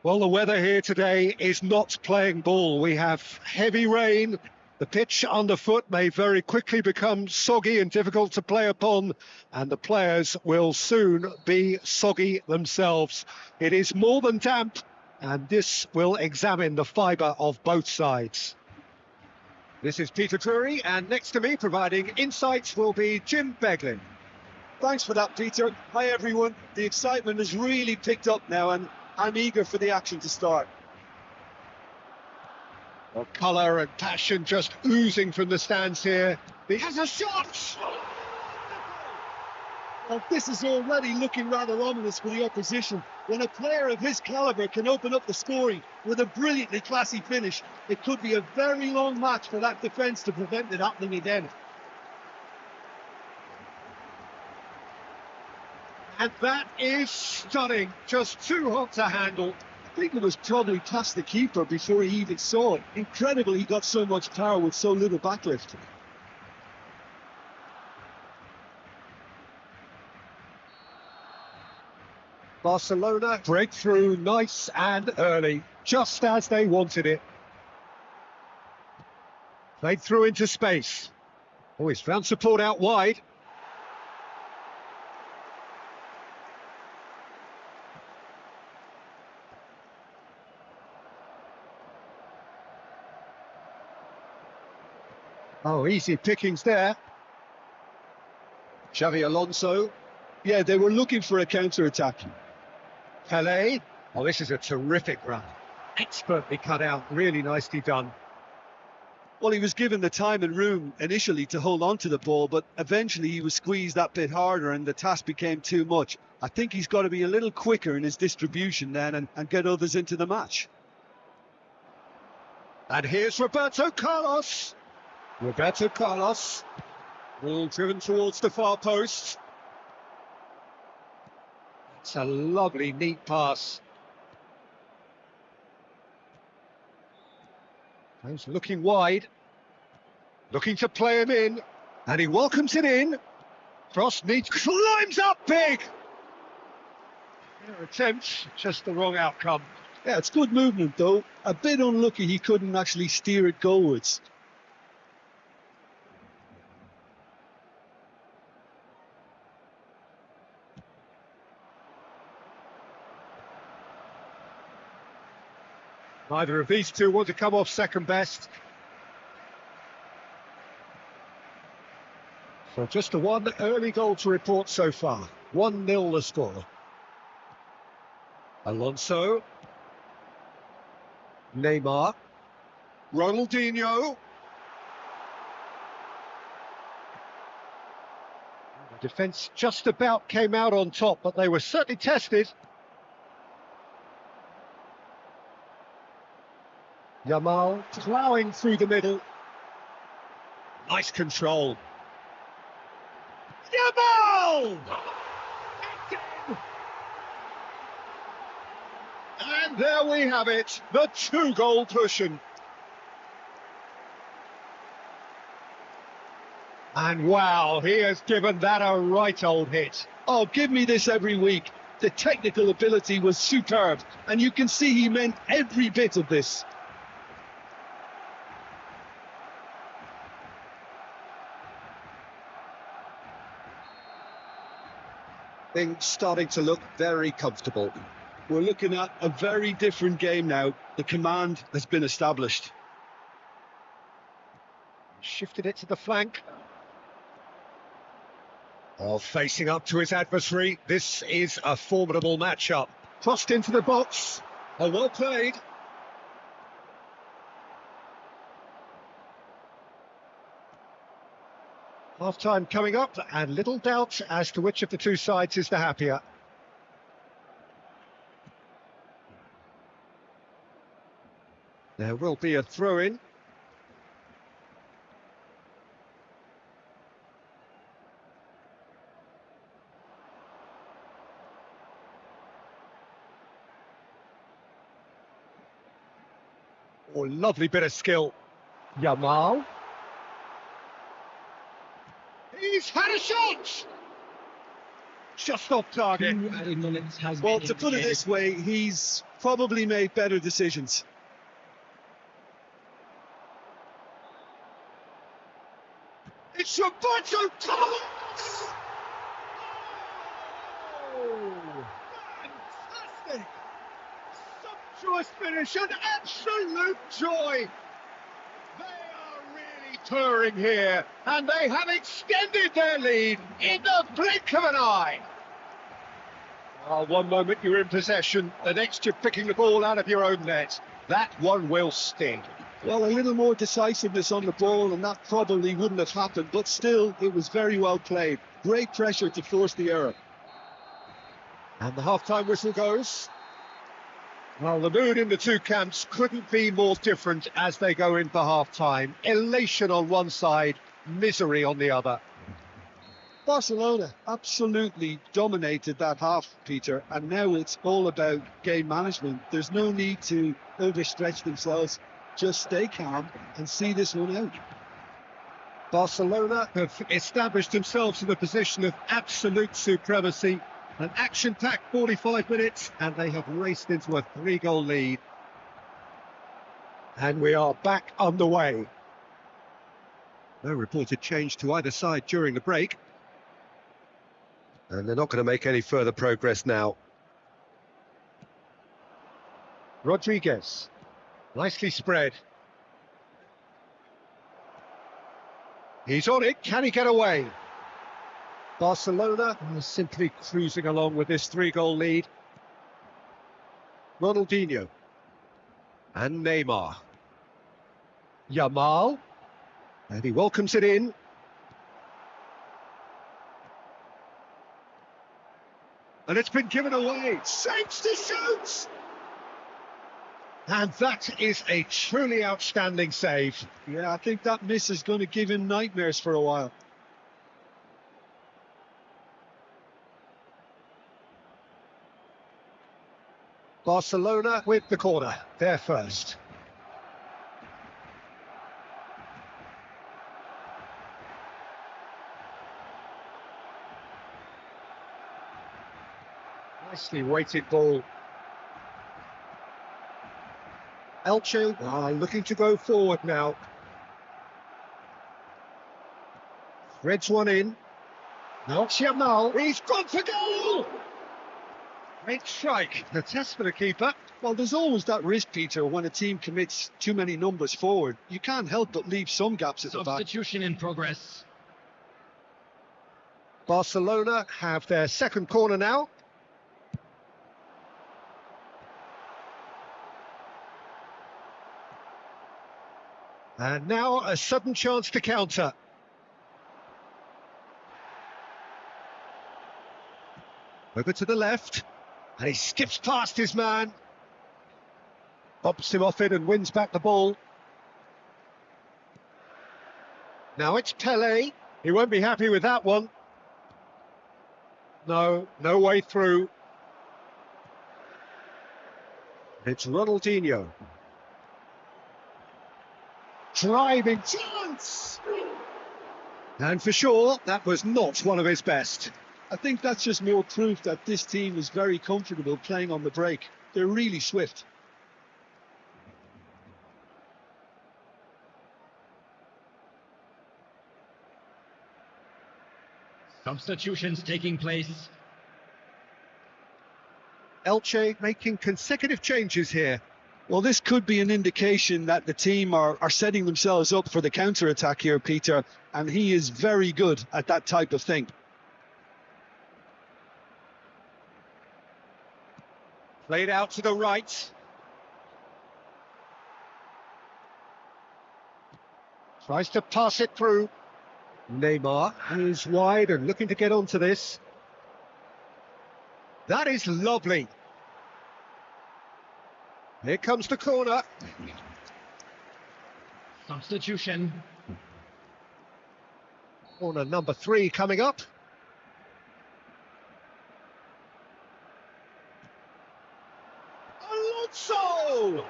Speaker 1: Well, the weather here today is not playing ball. We have heavy rain. The pitch underfoot may very quickly become soggy and difficult to play upon, and the players will soon be soggy themselves. It is more than damp, and this will examine the fibre of both sides. This is Peter Drury, and next to me, providing insights, will be Jim Beglin.
Speaker 2: Thanks for that, Peter. Hi, everyone. The excitement has really picked up now, and I'm eager for the action to start.
Speaker 1: Well, colour and passion just oozing from the stands here. He has a shot!
Speaker 2: Well, this is already looking rather ominous for the opposition. When a player of his calibre can open up the scoring with a brilliantly classy finish, it could be a very long match for that defence to prevent it happening again.
Speaker 1: And that is stunning, just too hot to handle.
Speaker 2: I think it was probably past the keeper before he even saw it. Incredible he got so much power with so little backlift.
Speaker 1: Barcelona breakthrough nice and early, just as they wanted it. Played through into space. Oh, he's found support out wide. Oh, easy pickings there. Xavi Alonso.
Speaker 2: Yeah, they were looking for a counter-attack.
Speaker 1: Pelé. Oh, this is a terrific run. Expertly cut out, really nicely done.
Speaker 2: Well, he was given the time and room initially to hold on to the ball, but eventually he was squeezed that bit harder and the task became too much. I think he's got to be a little quicker in his distribution then and get others into the match.
Speaker 1: And here's Roberto Carlos. Roberto Carlos. Ball driven towards the far post. It's a lovely, neat pass. He's looking wide. Looking to play him in. And he welcomes it in. Frost needs, climbs up big. Their attempt, just the wrong outcome.
Speaker 2: Yeah, it's good movement though. A bit unlucky he couldn't actually steer it goalwards.
Speaker 1: Neither of these two want to come off second best. So just the one early goal to report so far. 1-0 the score. Alonso. Neymar. Ronaldinho. The defence just about came out on top, but they were certainly tested. Yamal ploughing through the middle. Nice control. Yamal! And there we have it, the 2-goal cushion. And wow, he has given that a right old hit.
Speaker 2: Oh, give me this every week. The technical ability was superb, and you can see he meant every bit of this.
Speaker 1: Things starting to look very comfortable.
Speaker 2: We're looking at a very different game now. The command has been established.
Speaker 1: Shifted it to the flank. Oh, facing up to his adversary. This is a formidable matchup. Crossed into the box. Oh, well played. Half-time coming up, and little doubt as to which of the two sides is the happier. There will be a throw-in. Oh, lovely bit of skill. Yamal. He's had a shot! just off target.
Speaker 3: 2 added minutes has
Speaker 2: Well,
Speaker 3: been
Speaker 2: to put it
Speaker 3: indicated.
Speaker 2: this way, he's probably made better decisions.
Speaker 1: It's Roberto Carlos! Oh, fantastic! Sumptuous finish, an absolute joy! They are really touring here, and they have extended their lead in the blink of an eye. Well, one moment you're in possession, the next you're picking the ball out of your own net. That one will sting.
Speaker 2: Well, a little more decisiveness on the ball, and that probably wouldn't have happened, but still, it was very well played. Great pressure to force the error.
Speaker 1: And the half-time whistle goes. Well, the mood in the two camps couldn't be more different as they go in for half-time. Elation on one side, misery on the other.
Speaker 2: Barcelona absolutely dominated that half, Peter, and now it's all about game management. There's no need to overstretch themselves. Just stay calm and see this one out.
Speaker 1: Barcelona have established themselves in a position of absolute supremacy. An action-packed 45 minutes, and they have raced into a 3-goal lead. And we are back underway. No reported change to either side during the break. And they're not going to make any further progress now. Rodriguez. Nicely spread. He's on it. Can he get away? Barcelona are simply cruising along with this 3-goal lead. Ronaldinho. And Neymar. Yamal. And he welcomes it in. And it's been given away. Saves to shoot! And that is a truly outstanding save.
Speaker 2: Yeah, I think that miss is going to give him nightmares for a while.
Speaker 1: Barcelona with the corner. They're first. Nicely weighted ball. Elche looking to go forward now. Threads one in. Now Yamal. He's gone for goal! Great strike. The test for the keeper.
Speaker 2: Well, there's always that risk, Peter, when a team commits too many numbers forward. You can't help but leave some gaps at the back.
Speaker 3: Substitution in progress.
Speaker 1: Barcelona have their second corner now. And now a sudden chance to counter. Over to the left. And he skips past his man. Bobs him off it and wins back the ball. Now it's Pele. He won't be happy with that one. No way through. It's Ronaldinho. Driving chance! And for sure, that was not one of his best.
Speaker 2: I think that's just more proof that this team is very comfortable playing on the break. They're really swift.
Speaker 3: Substitutions taking place.
Speaker 1: Elche making consecutive changes here.
Speaker 2: Well, this could be an indication that the team are setting themselves up for the counter-attack here, Peter, and he is very good at that type of thing.
Speaker 1: Played out to the right. Tries to pass it through. Neymar is wide and looking to get onto this. That is lovely. Here comes the corner.
Speaker 3: Substitution.
Speaker 1: Corner number 3 coming up. Alonso!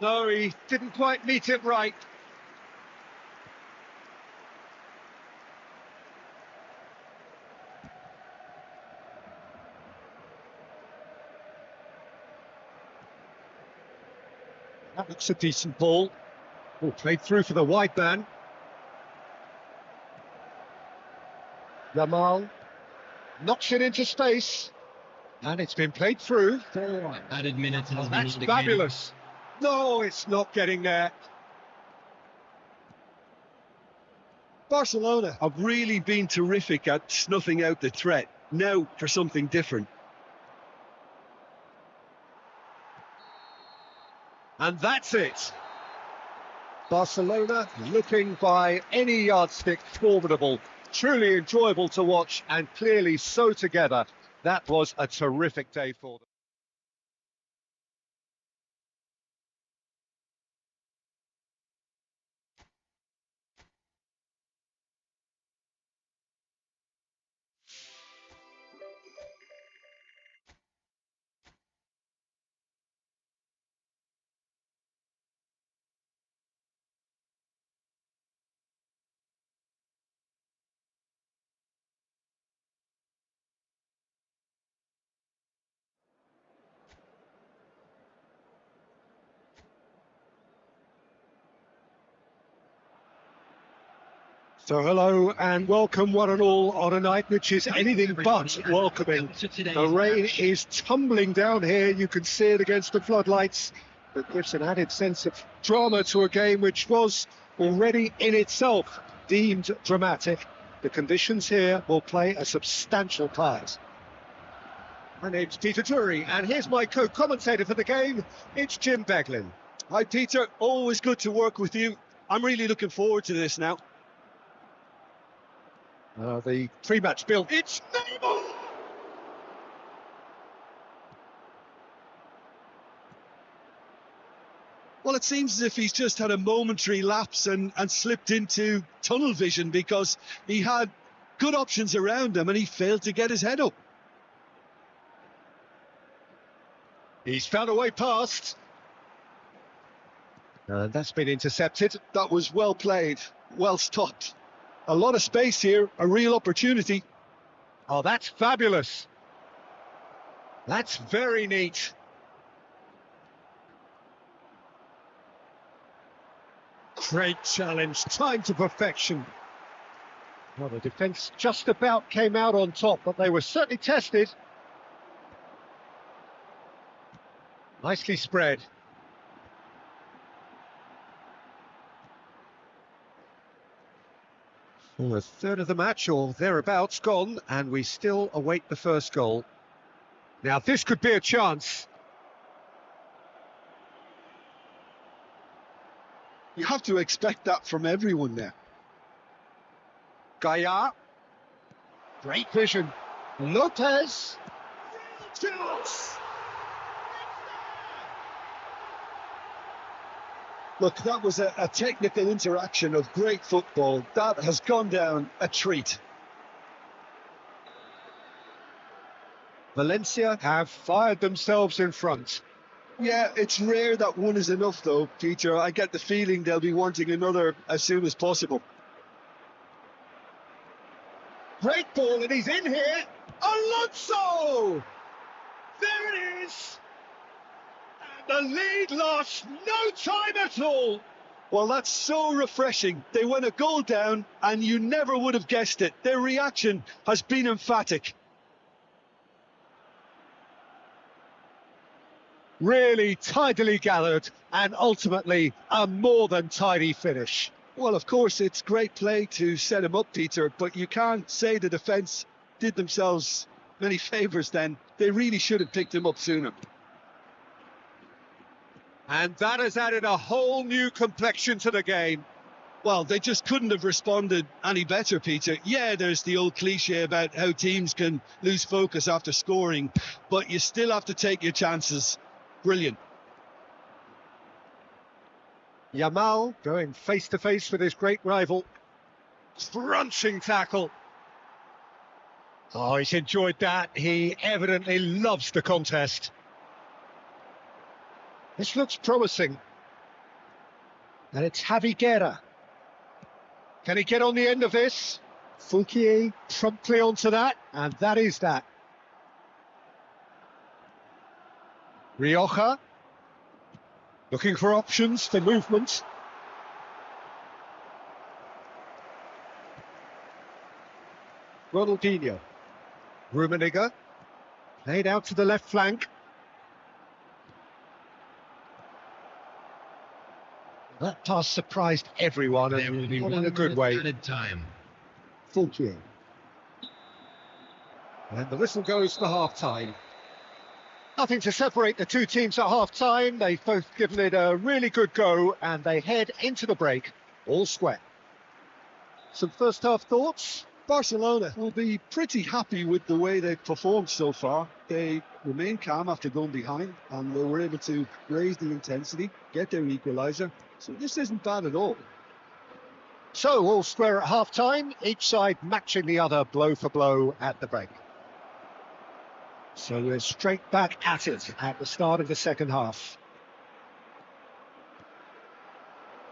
Speaker 1: No, he didn't quite meet it right. That looks a decent ball. Oh, played through for the wide man. Yamal knocks it into space. And it's been played through.
Speaker 3: 4 added minutes has been
Speaker 1: That's
Speaker 3: indicated.
Speaker 1: fabulous. No, it's not getting there.
Speaker 2: Barcelona have really been terrific at snuffing out the threat. Now for something different.
Speaker 1: And that's it. Barcelona looking by any yardstick formidable. Truly enjoyable to watch and clearly so together. That was a terrific day for them. So hello and welcome one and all on a night which is anything but welcoming. The rain is tumbling down here, you can see it against the floodlights. It gives an added sense of drama to a game which was already in itself deemed dramatic. The conditions here will play a substantial part. My name's Peter Drury and here's my co-commentator for the game, it's Jim Beglin.
Speaker 2: Hi Peter, always good to work with you. I'm really looking forward to this now.
Speaker 1: The pre-match build. It's Neymar!
Speaker 2: Well, it seems as if he's just had a momentary lapse and slipped into tunnel vision because he had good options around him and he failed to get his head up.
Speaker 1: He's found a way past. That's been intercepted.
Speaker 2: That was well played, well stopped. A lot of space here, a real opportunity.
Speaker 1: Oh, that's fabulous. That's very neat. Great challenge, time to perfection. Well, the defence just about came out on top, but they were certainly tested. Nicely spread. Well, a third of the match or thereabouts gone, and we still await the first goal. Now, this could be a chance.
Speaker 2: You have to expect that from everyone now.
Speaker 1: Gaia. Great vision. Lopez. Chance.
Speaker 2: Look, that was a technical interaction of great football. That has gone down a treat.
Speaker 1: Valencia have fired themselves in front.
Speaker 2: Yeah, it's rare that one is enough though, Peter. I get the feeling they'll be wanting another as soon as possible.
Speaker 1: Great ball, and he's in here. Alonso! There it is! And the lead lost no time at all.
Speaker 2: Well, that's so refreshing. They went a goal down and you never would have guessed it. Their reaction has been emphatic.
Speaker 1: Really tidily gathered and ultimately a more than tidy finish.
Speaker 2: Well, of course, it's great play to set him up, Peter, but you can't say the defence did themselves many favours then. They really should have picked him up sooner.
Speaker 1: And that has added a whole new complexion to the game.
Speaker 2: Well, they just couldn't have responded any better, Peter. Yeah, there's the old cliche about how teams can lose focus after scoring, but you still have to take your chances. Brilliant.
Speaker 1: Yamal going face-to-face with his great rival. Crunching tackle. Oh, he's enjoyed that. He evidently loves the contest. This looks promising. And it's Javi Guerra. Can he get on the end of this? Fouquier promptly onto that, and that is that. Rioja. Looking for options for movement. Ronaldinho. Rummenigge. Played out to the left flank. That pass surprised everyone,
Speaker 3: There will
Speaker 1: and
Speaker 3: be
Speaker 1: not in
Speaker 3: 1
Speaker 1: a good
Speaker 3: minute
Speaker 1: way.
Speaker 3: added time.
Speaker 1: Full kill. And the whistle goes for half-time. Nothing to separate the two teams at half-time. They've both given it a really good go, and they head into the break all square. Some first-half thoughts?
Speaker 2: Barcelona will be pretty happy with the way they've performed so far. They remain calm after going behind, and they were able to raise the intensity, get their equaliser. So this isn't bad at all.
Speaker 1: So, all square at half-time, each side matching the other blow for blow at the break. So we're straight back at it at the start of the second half.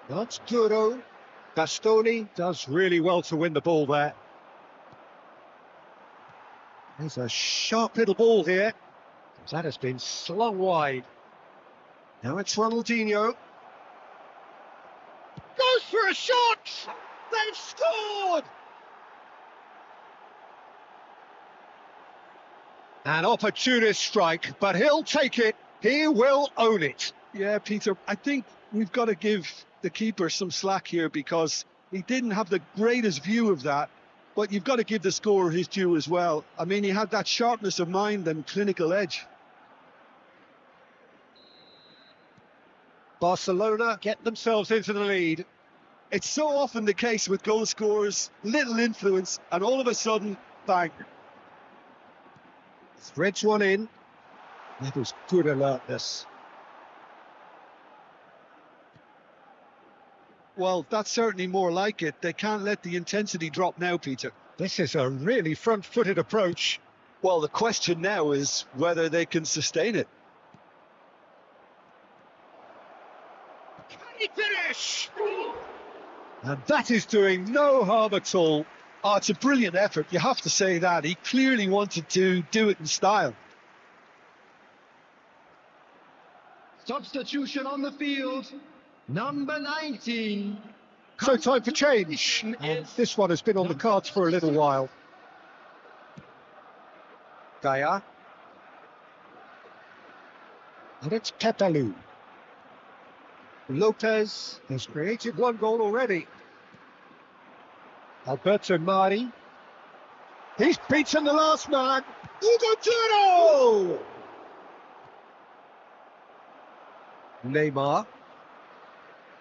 Speaker 1: That's Duro. Bastoni does really well to win the ball there. There's a sharp little ball here. That has been slung wide. Now it's Ronaldinho. Goes for a shot! They've scored! An opportunist strike, but he'll take it. He will own it.
Speaker 2: Yeah, Peter, I think we've got to give the keeper some slack here because he didn't have the greatest view of that. But you've got to give the scorer his due as well. I mean, he had that sharpness of mind and clinical edge.
Speaker 1: Barcelona get themselves into the lead.
Speaker 2: It's so often the case with goal scorers, little influence, and all of a sudden, bang.
Speaker 1: Threads one in. That was good alertness.
Speaker 2: Well, that's certainly more like it. They can't let the intensity drop now, Peter.
Speaker 1: This is a really front-footed approach.
Speaker 2: Well, the question now is whether they can sustain it.
Speaker 1: Can he finish? And that is doing no harm at all.
Speaker 2: Oh, it's a brilliant effort. You have to say that. He clearly wanted to do it in style.
Speaker 3: Substitution on the field. Number 19.
Speaker 1: So time for change. And this one has been on the cards for a little while. Gaia. And it's Pepelu. Lopez has created one goal already. Alberto Mari. He's beaten the last man. Hugo Duro! Neymar.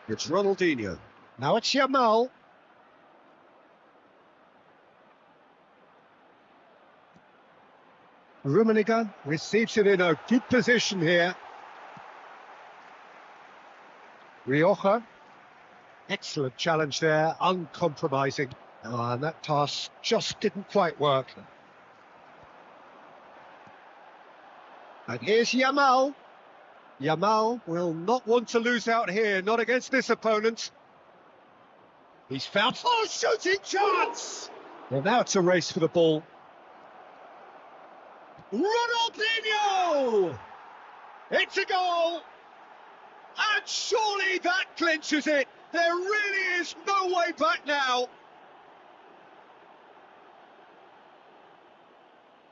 Speaker 1: It's Ronaldinho. Now it's Yamal. Rummenigge receives it in a good position here. Rioja. Excellent challenge there, uncompromising. And that pass just didn't quite work. And here's Yamal. Yamal will not want to lose out here, not against this opponent. He's found... Oh, shooting chance! Well, now it's a race for the ball. Ronaldinho! It's a goal! And surely that clinches it. There really is no way back now.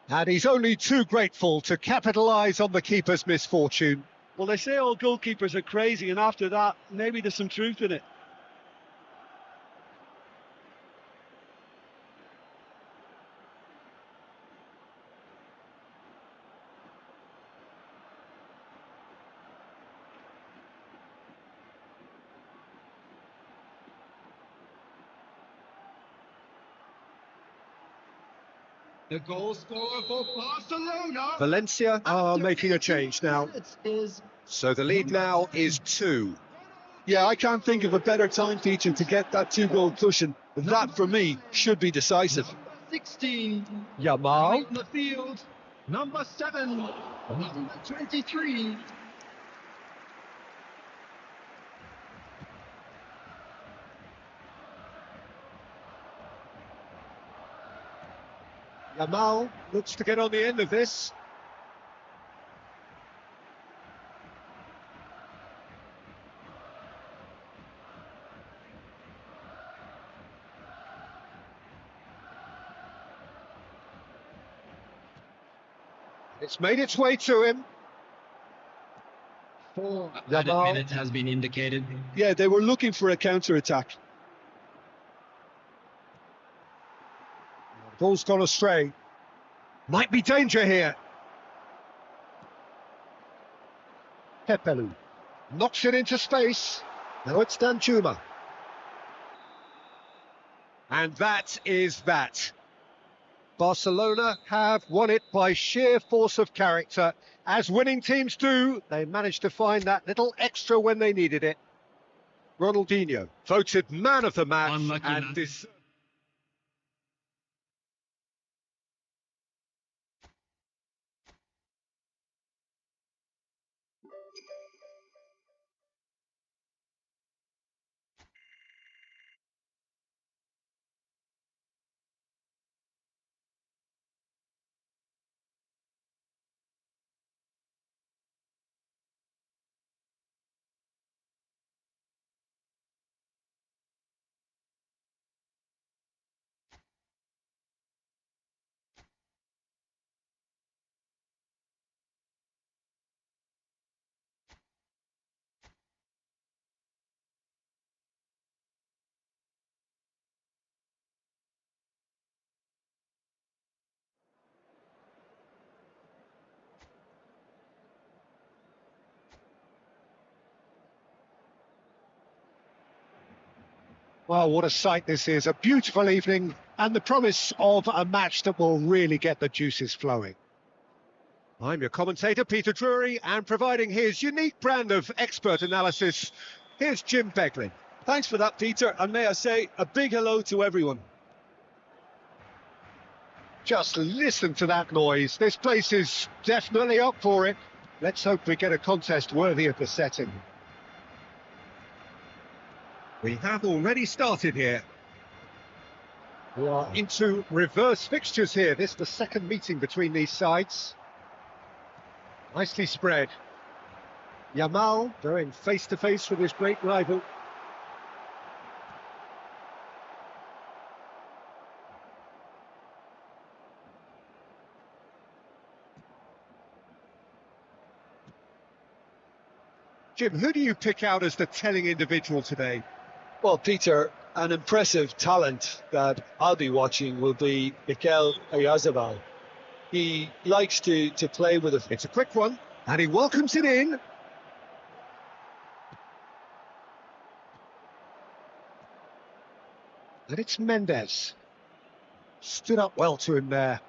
Speaker 1: And he's only too grateful to capitalise on the keeper's misfortune.
Speaker 2: Well, they say all goalkeepers are crazy, and after that, maybe there's some truth in it.
Speaker 3: The goal scorer for Barcelona.
Speaker 1: Valencia are making a change now. So the lead now is 2.
Speaker 2: Yeah, I can't think of a better time feature to get that 2-goal cushion. That, for me, should be decisive.
Speaker 3: 16.
Speaker 1: Yamal.
Speaker 3: On the field. Number 7. Number 23.
Speaker 1: Yamal looks to get on the end of this. It's made its way to him.
Speaker 3: 4 added minutes has been indicated.
Speaker 2: Yeah, they were looking for a counter-attack.
Speaker 1: Ball's gone astray. Might be danger here. Pepelu knocks it into space. Now it's Danjuma. And that is that. Barcelona have won it by sheer force of character. As winning teams do, they managed to find that little extra when they needed it. Ronaldinho voted man of the match.
Speaker 3: Unlucky
Speaker 1: and
Speaker 3: man.
Speaker 1: this. Well, what a sight this is. A beautiful evening and the promise of a match that will really get the juices flowing. I'm your commentator, Peter Drury, and providing his unique brand of expert analysis, here's Jim Beglin.
Speaker 2: Thanks for that, Peter, and may I say a big hello to everyone.
Speaker 1: Just listen to that noise. This place is definitely up for it. Let's hope we get a contest worthy of the setting. We have already started here. We are into reverse fixtures here. This is the second meeting between these sides. Nicely spread. Yamal going face-to-face with his great rival. Jim, who do you pick out as the telling individual today?
Speaker 2: Well, Peter, an impressive talent that I'll be watching will be Mikel Oyarzabal. He likes to play with it.
Speaker 1: It's a quick one, and he welcomes it in. And it's Mendes. Stood up well to him there.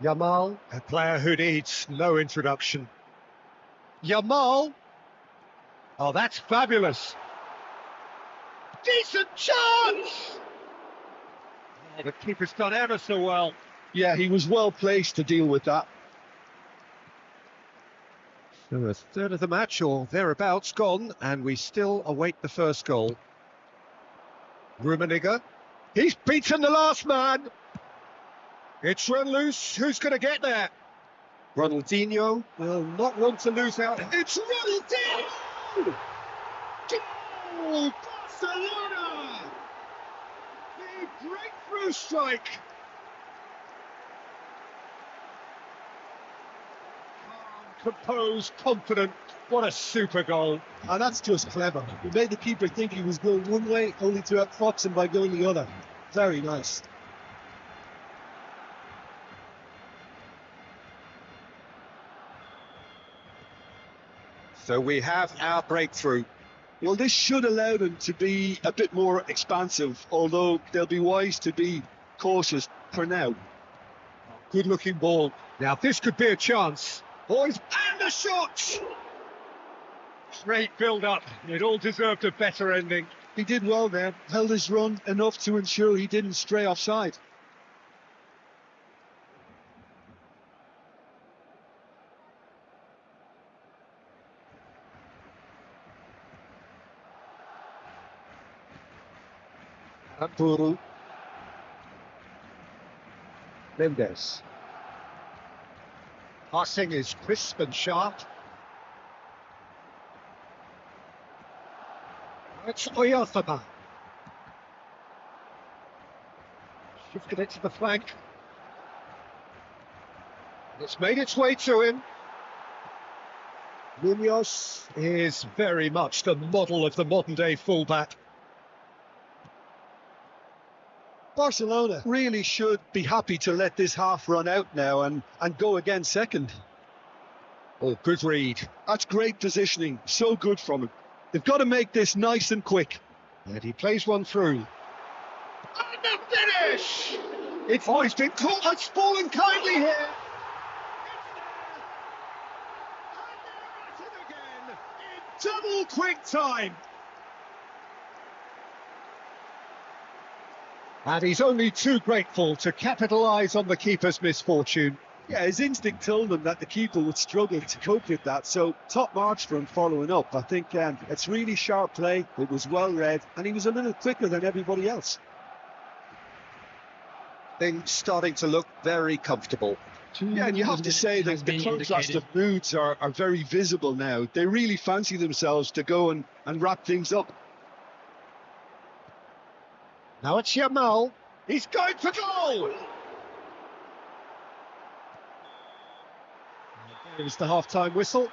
Speaker 1: Yamal, a player who needs no introduction. Yamal. Oh, that's fabulous. Decent chance! Oh, the keeper's done ever so well.
Speaker 2: Yeah, he was well placed to deal with that.
Speaker 1: So a third of the match or thereabouts gone, and we still await the first goal. Rummenigge. He's beaten the last man. It's run loose. Who's going to get there? Ronaldinho will not want to lose out. It's Ronaldinho! Goal! Barcelona! The breakthrough strike! Calm, composed, confident. What a super goal.
Speaker 2: And that's just clever. He made the keeper think he was going one way, only to outfox him by going the other. Very nice.
Speaker 1: So we have our breakthrough.
Speaker 2: Well, this should allow them to be a bit more expansive, although they'll be wise to be cautious for now.
Speaker 1: Good looking ball. Now this could be a chance. Boys, and the shot! Great build up. It all deserved a better ending.
Speaker 2: He did well there, held his run enough to ensure he didn't stray offside.
Speaker 1: Ampuru. Mendes. Passing is crisp and sharp. It's Oyarzabal. Shifted it to the flank. It's made its way to him. Munoz is very much the model of the modern-day fullback.
Speaker 2: Barcelona really should be happy to let this half run out now and go again second.
Speaker 1: Oh, good read.
Speaker 2: That's great positioning. So good from him. They've got to make this nice and quick.
Speaker 1: And he plays one through. And the finish! He's been caught. It's fallen kindly here. And they're at it again in double quick time. And he's only too grateful to capitalise on the keeper's misfortune.
Speaker 2: Yeah, his instinct told him that the keeper would struggle to cope with that, so top marks for him following up. I think it's really sharp play, it was well read, and he was a little quicker than everybody else.
Speaker 1: Things starting to look very comfortable.
Speaker 2: Yeah, and you have to say that the contrast of moods are very visible now. They really fancy themselves to go and wrap things up.
Speaker 1: Now it's Yamal. He's going for goal! There's the half-time whistle.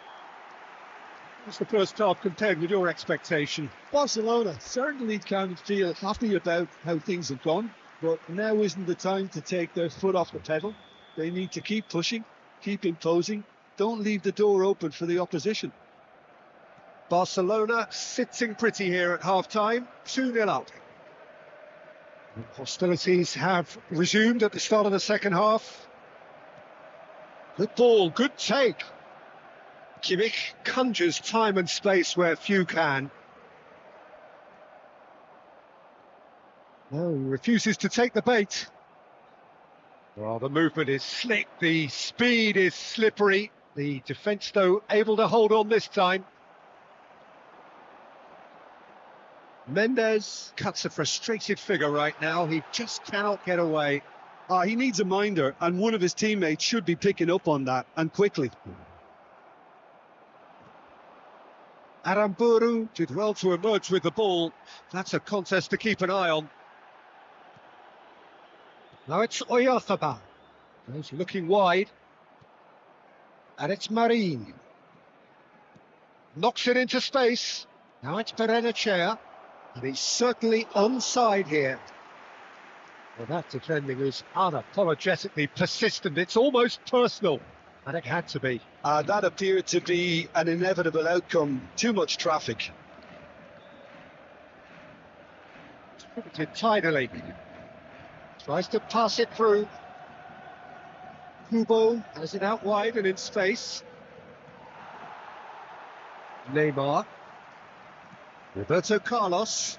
Speaker 1: What's the first half compared with your expectation?
Speaker 2: Barcelona certainly can feel happy about how things have gone, but now isn't the time to take their foot off the pedal. They need to keep pushing, keep imposing, don't leave the door open for the opposition.
Speaker 1: Barcelona sitting pretty here at half-time, 2-0 up. Hostilities have resumed at the start of the second half. Good ball, good take. Kimmich conjures time and space where few can. No, he refuses to take the bait. Well, the movement is slick, the speed is slippery. The defence, though, able to hold on this time. Mendes cuts a frustrated figure right now. He just cannot get away.
Speaker 2: He needs a minder, and one of his teammates should be picking up on that, and quickly.
Speaker 1: Aramburu did well to emerge with the ball. That's a contest to keep an eye on. Now it's Oyarzabal. He's looking wide. And it's Marin. Knocks it into space. Now it's Berenechea. And he's certainly onside here. Well, that defending is unapologetically persistent. It's almost personal. And it had to be.
Speaker 2: That appeared to be an inevitable outcome. Too much traffic.
Speaker 1: It tidily. Tries to pass it through. Kubo has it out wide and in space. Neymar. Roberto Carlos.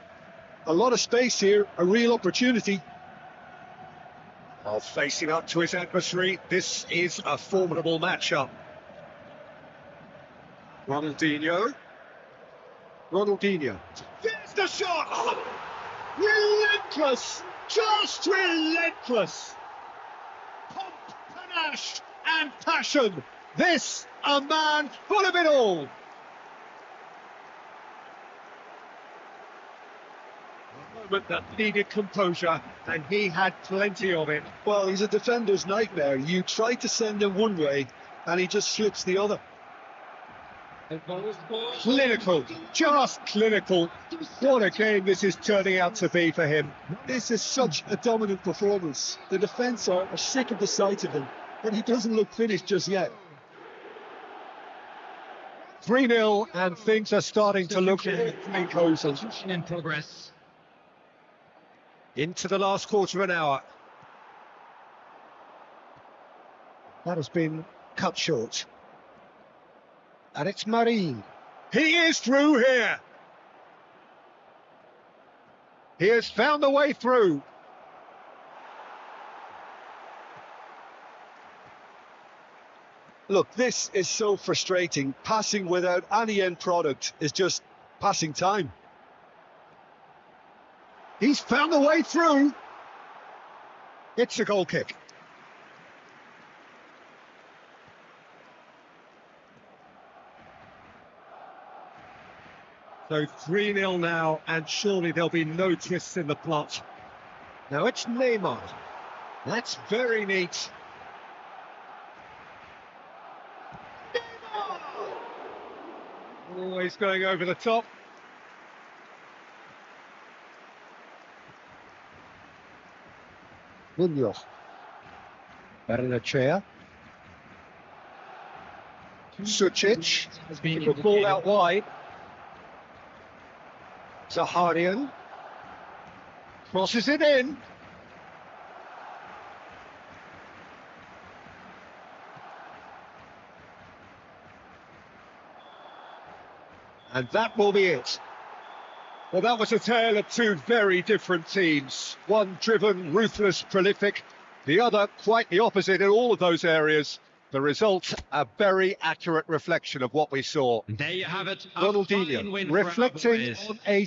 Speaker 2: A lot of space here, a real opportunity.
Speaker 1: While facing up to his adversary, this is a formidable matchup. Ronaldinho. There's the shot! Oh, relentless! Just relentless! Pomp, panache and passion. This, a man full of it all. A moment that needed composure, and he had plenty of it.
Speaker 2: Well, he's a defender's nightmare. You try to send him one way, and he just flips the other.
Speaker 1: Clinical, just clinical. What a game this is turning out to be for him.
Speaker 2: This is such a dominant performance. The defence are sick of the sight of him, but he doesn't look finished just yet.
Speaker 1: 3-0, and things are starting to look cozy.
Speaker 3: In progress.
Speaker 1: Into the last quarter of an hour. That has been cut short. And it's Marin. He is through here. He has found the way through.
Speaker 2: Look, this is so frustrating. Passing without any end product is just passing time.
Speaker 1: He's found the way through. It's a goal kick. So 3-0 now, and surely there'll be no twists in the plot. Now it's Neymar. That's very neat. Always going over the top. Munoz. Barrenechea. Sucic has been the ball out wide. Zaharian crosses it in. And that will be it. Well, that was a tale of two very different teams. One driven, ruthless, prolific. The other quite the opposite in all of those areas. The result, a very accurate reflection of what we saw.
Speaker 3: There you have it. A
Speaker 1: Ronaldinho
Speaker 3: fine win for our
Speaker 1: reflecting
Speaker 3: boys.
Speaker 1: on a